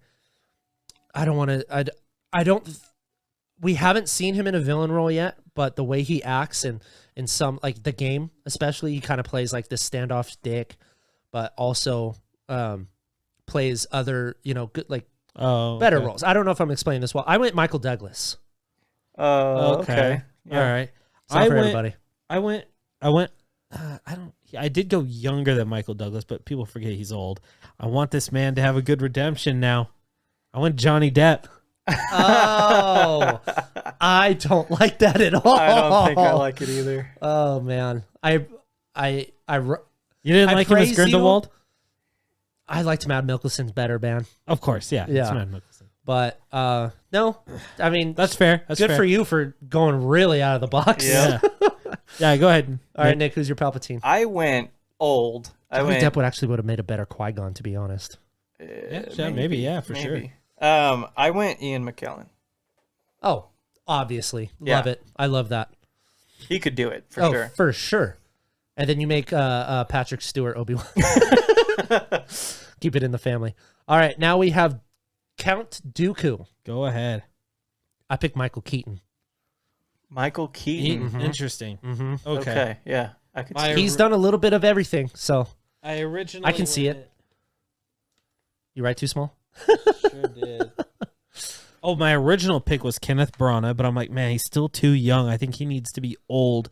I don't want to. I don't. We haven't seen him in a villain role yet, but the way he acts and in some like the game, especially, he kind of plays like this standoff dick, but also plays other good like better okay. roles. I don't know if I'm explaining this well. I went Michael Douglas. Okay. All right. It's not for everybody. I went. I did go younger than Michael Douglas, but people forget he's old. I want this man to have a good redemption now. I went Johnny Depp. Oh, I don't like that at all. I don't think I like it either. Oh man, You didn't I like him as praise you. Grindelwald? I liked Matt Mikkelsen's better, man. Of course, yeah. Yeah. It's Matt Mikkelsen. But no, I mean That's fair. That's good fair. for you for going really out of the box. Yeah. Yeah. Yeah, go ahead. All right, Nick, who's your Palpatine? I went old. Johnny Depp would have made a better Qui-Gon, to be honest. Maybe, for sure. I went Ian McKellen. Oh, obviously. Yeah. Love it. I love that. He could do it, for Oh, sure. for sure. And then you make Patrick Stewart Obi-Wan. Keep it in the family. All right, now we have Count Dooku. Go ahead. I picked Michael Keaton. Michael Keaton. Mm-hmm. Interesting. Mm-hmm. Okay. Yeah. I could see. He's done a little bit of everything, so I originally I can see it. You write too small? Sure did. Oh, my original pick was Kenneth Branagh, but I'm like, man, he's still too young. I think he needs to be old.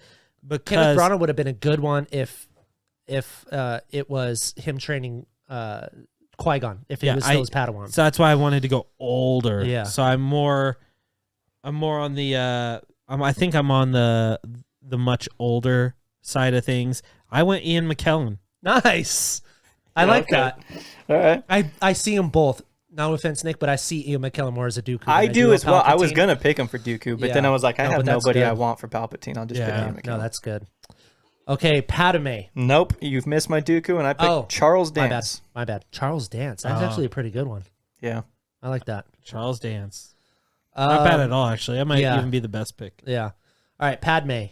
Because Kenneth Branagh would have been a good one if it was him training Qui-Gon, if it was still his Padawan. So that's why I wanted to go older. Yeah. So I'm more on the I think I'm on the much older side of things. I went Ian McKellen. Nice. I like that. All right. I see them both. No offense, Nick, but I see Ian McKellen more as a Dooku. I do as well. I was Palpatine. going to pick him for Dooku, but then I was like, I have but that's nobody good. I want for Palpatine. I'll just pick Ian McKellen. No, that's good. Okay, Padme. Nope. You've missed my Dooku, and I picked Charles Dance. My bad. Charles Dance. That's actually a pretty good one. Yeah. I like that. Charles Dance. Not bad at all, actually. That might even be the best pick. Yeah. All right, Padme.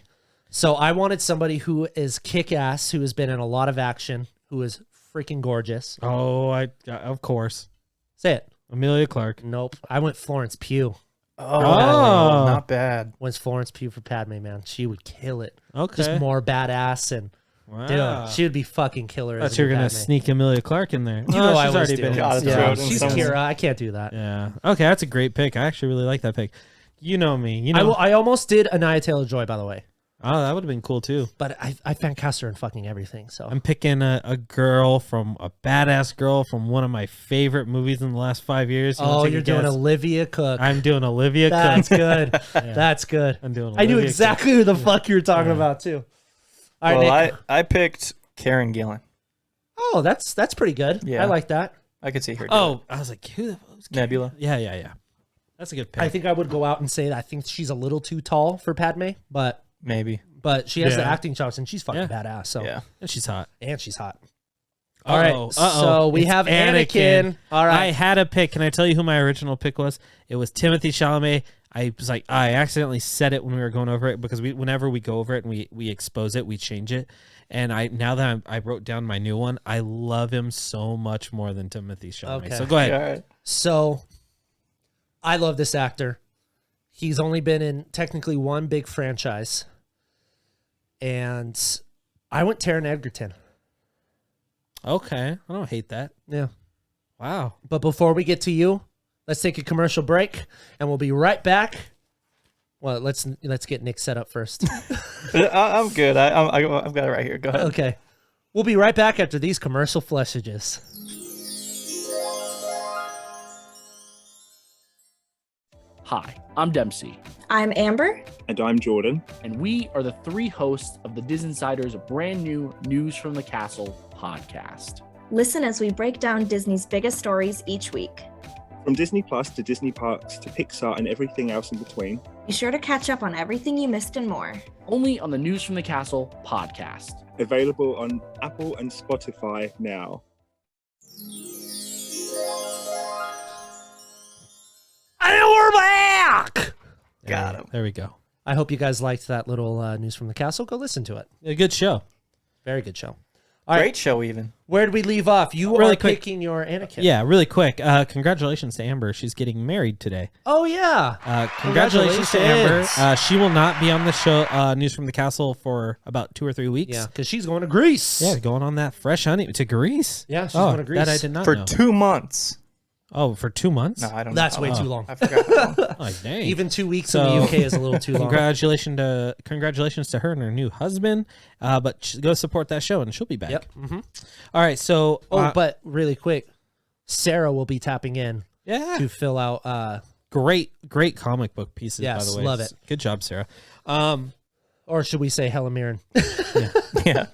So I wanted somebody who is kick-ass, who has been in a lot of action, who is freaking gorgeous. Oh, of course. Say it. Amelia Clark. Nope. I went Florence Pugh. Oh, not bad. Went Florence Pugh for Padme, man. She would kill it. Okay. Just more badass and Wow. dude, she would be fucking killer. I thought you were gonna sneak Amelia Clark in there. You know she's I was already doing. been. God, in. Yeah, throat in she's someone's- Kira. I can't do that. Yeah. Okay, that's a great pick. I actually really like that pick. You know me. You know. I almost did Anaya Taylor-Joy, by the way, Oh, that would have been cool too. but I fancast her in fucking everything. So I'm picking a badass girl from one of my favorite movies in the last 5 years. you're doing Olivia Cook. I'm doing Olivia That's Cook. good. That's good. I'm doing I knew Olivia exactly who the fuck you were talking about too. All right, Well, Nick. I picked Karen Gillan. Oh, that's pretty good. Yeah. I like that. I could see her. Oh, I was like, who the fuck was Nebula. Yeah. That's a good pick. I think I would go out and say that I think she's a little too tall for Padme, but Maybe. she has the Yeah. acting chops and she's fucking Yeah. badass. So Yeah. And she's hot. and she's hot. All right, Uh-oh. so we It's have Anakin. All right, I had a pick. Can I tell you who my original pick was? It was Timothy Chalamet. I was like, I accidentally said it when we were going over it because whenever we go over it and we expose it, we change it. And now that I wrote down my new one, I love him so much more than Timothy Chalamet. Okay. So go ahead. All right. So I love this actor. He's only been in technically one big franchise, and I went Taron Egerton. Okay. I don't hate that. Yeah. Wow. But before we get to you, let's take a commercial break, and we'll be right back. Well, let's get Nick set up first. I'm good. I've got it right here. Go ahead. Okay. We'll be right back after these commercial flessages. Hi, I'm Dempsey, I'm Amber. And I'm Jordan. and we are the three hosts of the DisInsider's brand new News from the Castle podcast. Listen as we break down Disney's biggest stories each week. From Disney Plus to Disney Parks to Pixar and everything else in between. Be sure to catch up on everything you missed and more. Only on the News from the Castle podcast. Available on Apple and Spotify now. And we're back! Got him. There we go. I hope you guys liked that little news from the castle. Go listen to it. A good show. Very good show. All right, Great show, even. where did we leave off? You Really are quick. picking your Anakin. Yeah, really quick. Congratulations to Amber. She's getting married today. Oh, yeah. Congratulations to Amber. Congratulations. She will not be on the show, News from the Castle, for about 2 or 3 weeks. Yeah, because she's going to Greece. Yeah, going on that fresh honey to Greece. Yeah, she's Oh, going to Greece. that I did not For know. 2 months. Oh, for 2 months? No, I don't That's know. way Oh. too long. I forgot that one. Oh, dang. Even 2 weeks So- in the UK is a little too long. Congratulations to her and her new husband. But go support that show and she'll be back. Yep. Mm-hmm. All right, so Oh, but really quick, Sarah will be tapping in yeah, to fill out, great comic book pieces. Yes, by the way, love it. Good job, Sarah. or should we say Helen Mirren? Yeah.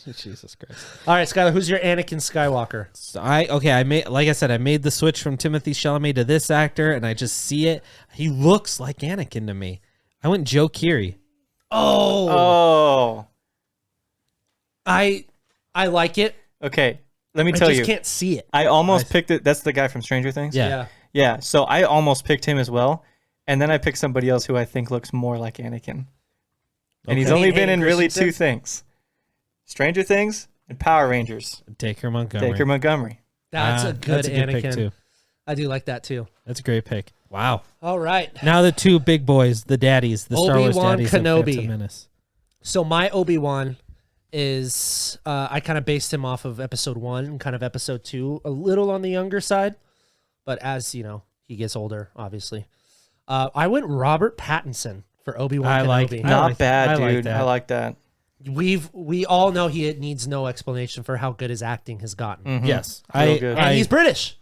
Jesus Christ. All right, Skyler, who's your Anakin Skywalker? So I made the switch from Timothy Chalamet to this actor, and I just see it. He looks like Anakin to me. I went Joe Keery. Oh, Oh. I like it. Okay, let me I tell just you. can't see it. I almost picked it. That's the guy from Stranger Things? Yeah. Yeah, so I almost picked him as well. And then I picked somebody else who I think looks more like Anakin. And he's Okay. only been in Hayden really Christensen? two things. Stranger Things and Power Rangers. Dacre Montgomery. Dacre Montgomery. That's a good that's a Anakin. good pick too. I do like that too. That's a great pick. Wow. All right. Now the two big boys, the daddies, the Star Wars Obi-Wan daddies of Kenobi. Phantom Menace. So my Obi-Wan is I kind of based him off of episode 1 and kind of episode 2, a little on the younger side, but as you know, he gets older, obviously. I went Robert Pattinson for Obi-Wan I like Kenobi. I Not like- bad, I like dude. that. I like that. We all know he needs no explanation for how good his acting has gotten. Mhm. Yes. Real good. And he's British.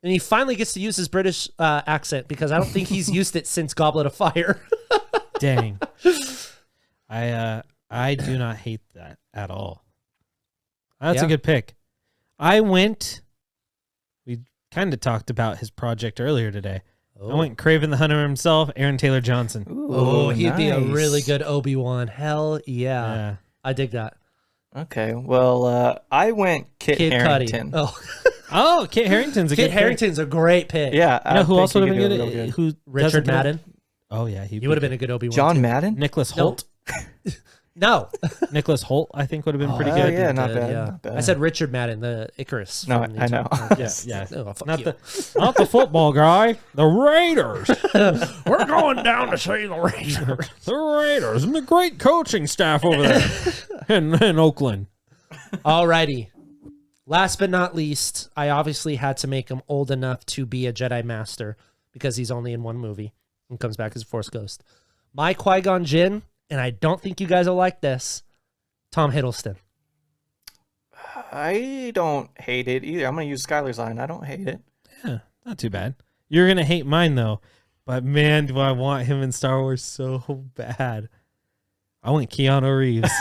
And he finally gets to use his British accent because I don't think he's used it since Goblet of Fire. Dang. I do not hate that at all. That's Yeah. a good pick. We kind of talked about his project earlier today. I went Craven the Hunter himself, Aaron Taylor Johnson. Oh, he'd be a nice. really good Obi-Wan. Hell yeah. Yeah. I dig that. Okay, well, I went Kit Kid Harington. Cudi. Oh, Oh, Kit Harington's a Kit good pick. Harrington's a great pick. Yeah, You know who I else think would have he been could do good? it real Who Richard doesn't do it? Madden. Oh yeah, He would have been a good Obi-Wan. John too. Madden? Nicholas No. Holt. No. Nicholas Holt, I think, would have been pretty Oh, good. yeah, not Good, bad, yeah. not bad. I said Richard Madden, the Icarus. No, from the I know. Yeah, yeah. Oh, fuck Not you. not the football guy. The Raiders. We're going down to see the Raiders. The Raiders and the great coaching staff over there in Oakland. Alrighty. Last but not least, I obviously had to make him old enough to be a Jedi Master because he's only in one movie and comes back as a Force Ghost. My Qui-Gon Jinn, and I don't think you guys will like this, Tom Hiddleston. I don't hate it either. I'm going to use Skyler's line. I don't hate it. Yeah, not too bad. You're gonna hate mine though, but man, do I want him in Star Wars so bad. I went Keanu Reeves.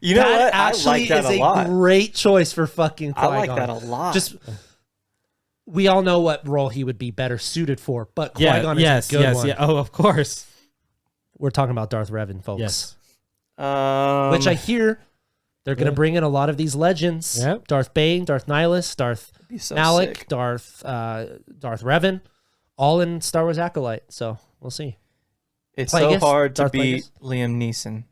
You know That what? I actually like that is a lot. great choice for fucking I Qui-Gon. like that a lot. Just, we all know what role he would be better suited for, but Yeah, Qui-Gon yes, is a good yes, one. yeah. Oh, of course. We're talking about Darth Revan, folks. Yes. Which I hear they're going to bring in a lot of these legends. Yep. Darth Bane, Darth Nihilus, Darth be so Malak, sick. Darth Revan, all in Star Wars Acolyte. So we'll see. It's Plagueis? so hard to Darth beat Plagueis? Liam Neeson.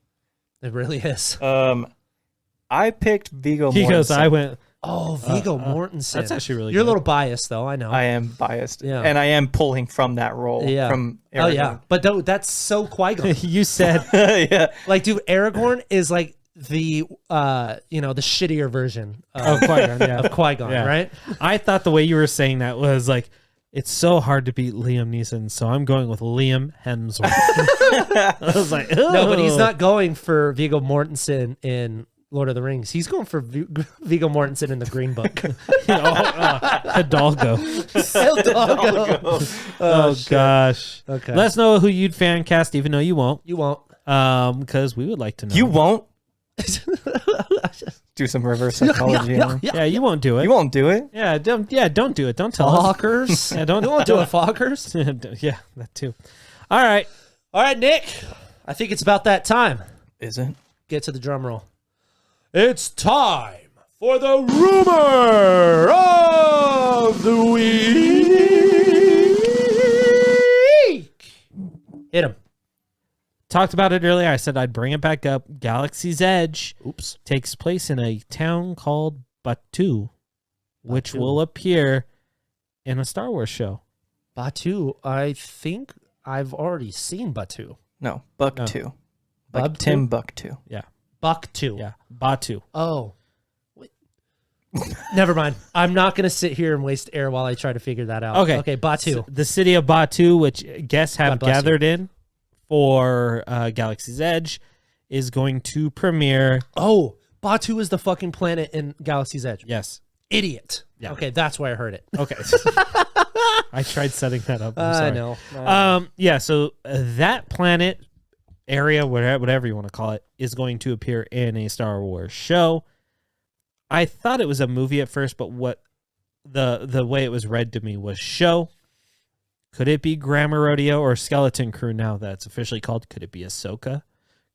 It really is. I picked Viggo He Mortensen. goes, I went. Oh, Viggo Mortensen. That's actually really You're good. a little biased, though. I know. I am biased. Yeah. And I am pulling from that role. yeah. From oh, yeah. Aragorn. But that's so Qui-Gon. You said yeah. Like, dude, Aragorn is like the, the shittier version of Qui-Gon, yeah. of Qui-Gon, Yeah. right? I thought the way you were saying that was like, it's so hard to beat Liam Neeson, so I'm going with Liam Hemsworth. I was like, No, but he's "Ugh." not going for Viggo Mortensen in Lord of the Rings. He's going for Viggo Mortensen in the Green Book. Hidalgo. Hidalgo. Oh, shit. gosh. Okay. Let us know who you'd fan cast, even though you won't. You won't. Because we would like to know. You won't do some reverse psychology. on him. Yeah, you won't do it. You won't do it. Yeah, don't do it. Don't tell us. Fockers. Yeah, don't You won't do it, Fockers. Yeah, that too. All right. All right, Nick. I think it's about that time. Is it? Get to the drum roll. It's time for the rumor of the week. Hit him. Talked about it earlier. I said I'd bring it back up. Galaxy's Edge Oops. takes place in a town called Batu, which Batu. will appear in a Star Wars show. Batu. I think I've already seen Batu. No. Buck No. 2. Like Bug Tim Buck 2. Yeah. Buck 2. Yeah. Batu. Oh. Wait. Never mind. I'm not going to sit here and waste air while I try to figure that out. Okay. Okay, Batu. The city of Batu, which guests have God bless you. gathered in for Galaxy's Edge, is going to premiere. Oh, Batu is the fucking planet in Galaxy's Edge. Yes. Idiot. Yeah. Okay, that's why I heard it. Okay. I tried setting that up. I'm sorry. I know. Yeah, so that planet area, whatever you want to call it, is going to appear in a Star Wars show. I thought it was a movie at first, but what the way it was read to me was show. Could it be Grammar Rodeo or Skeleton Crew now that it's officially called? Could it be Ahsoka?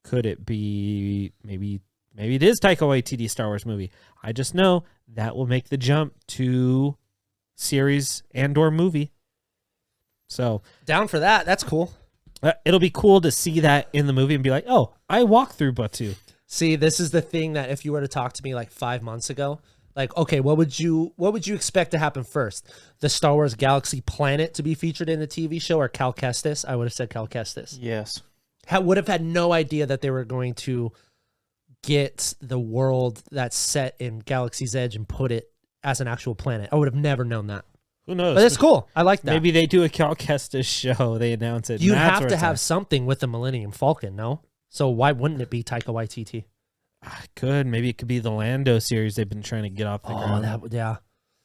Could it be maybe Maybe it is Taika Waititi Star Wars movie. I just know that will make the jump to series and/or movie. So Down for that. That's cool. it'll be cool to see that in the movie and be like, oh, I walked through Batu. See, this is the thing that if you were to talk to me like 5 months ago, like, okay, what would you expect to happen first? The Star Wars Galaxy planet to be featured in the TV show or Cal Kestis? I would have said Cal Kestis. Yes. Would have had no idea that they were going to get the world that's set in Galaxy's Edge and put it as an actual planet. I would have never known that. Who knows? But it's cool. I like that. Maybe they do a Cal Kestis show. They announce it. You and that's have where to it's have at. something with the Millennium Falcon, no? So why wouldn't it be Taika Waititi? Could. Maybe it could be the Lando series they've been trying to get off the ground. Yeah.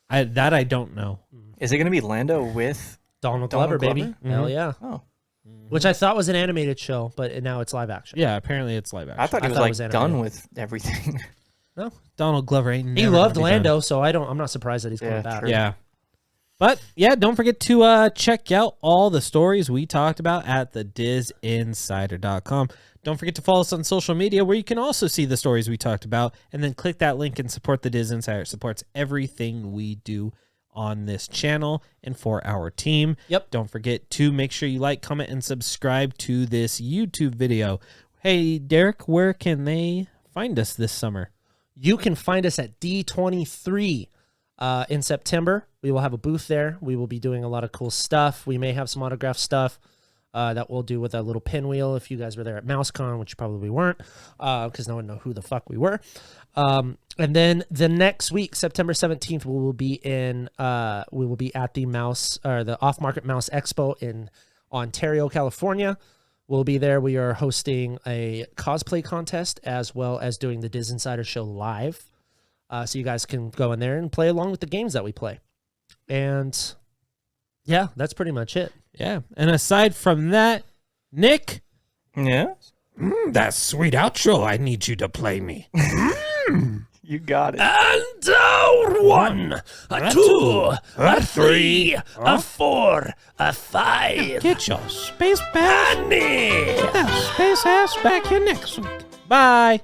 I don't know. Is it going to be Lando with Donald Glover, baby. Glover? Hell yeah. Oh. Which I thought was an animated show, but now it's live action. Yeah, apparently it's live action. I thought he was thought it like was done animated. with everything. No, Donald Glover ain't he never loved gonna be done. Lando, so I'm not surprised that he's coming Yeah, back. true. Yeah. But yeah, don't forget to check out all the stories we talked about at the DisInsider.com. Don't forget to follow us on social media where you can also see the stories we talked about, and then click that link and support the Diz Insider. It supports everything we do on this channel and for our team. Yep. Don't forget to make sure you like, comment, and subscribe to this YouTube video. Hey, Derek, where can they find us this summer? You can find us at D23 in September. We will have a booth there. We will be doing a lot of cool stuff. We may have some autograph stuff that we'll do with a little pinwheel if you guys were there at MouseCon, which you probably weren't because no one knew who the fuck we were. And then the next week, September 17th, we will be at the Off Market Mouse Expo in Ontario, California. We'll be there. We are hosting a cosplay contest as well as doing the Diz Insider show live. So you guys can go in there and play along with the games that we play. And yeah, that's pretty much it. Yeah. And aside from that, Nick, Yeah? that sweet outro, I need you to play me. You got it. And a 1, a 2, a 3, a 4, a 5. Get your space back. Annie! Get that space ass back here next week. Bye.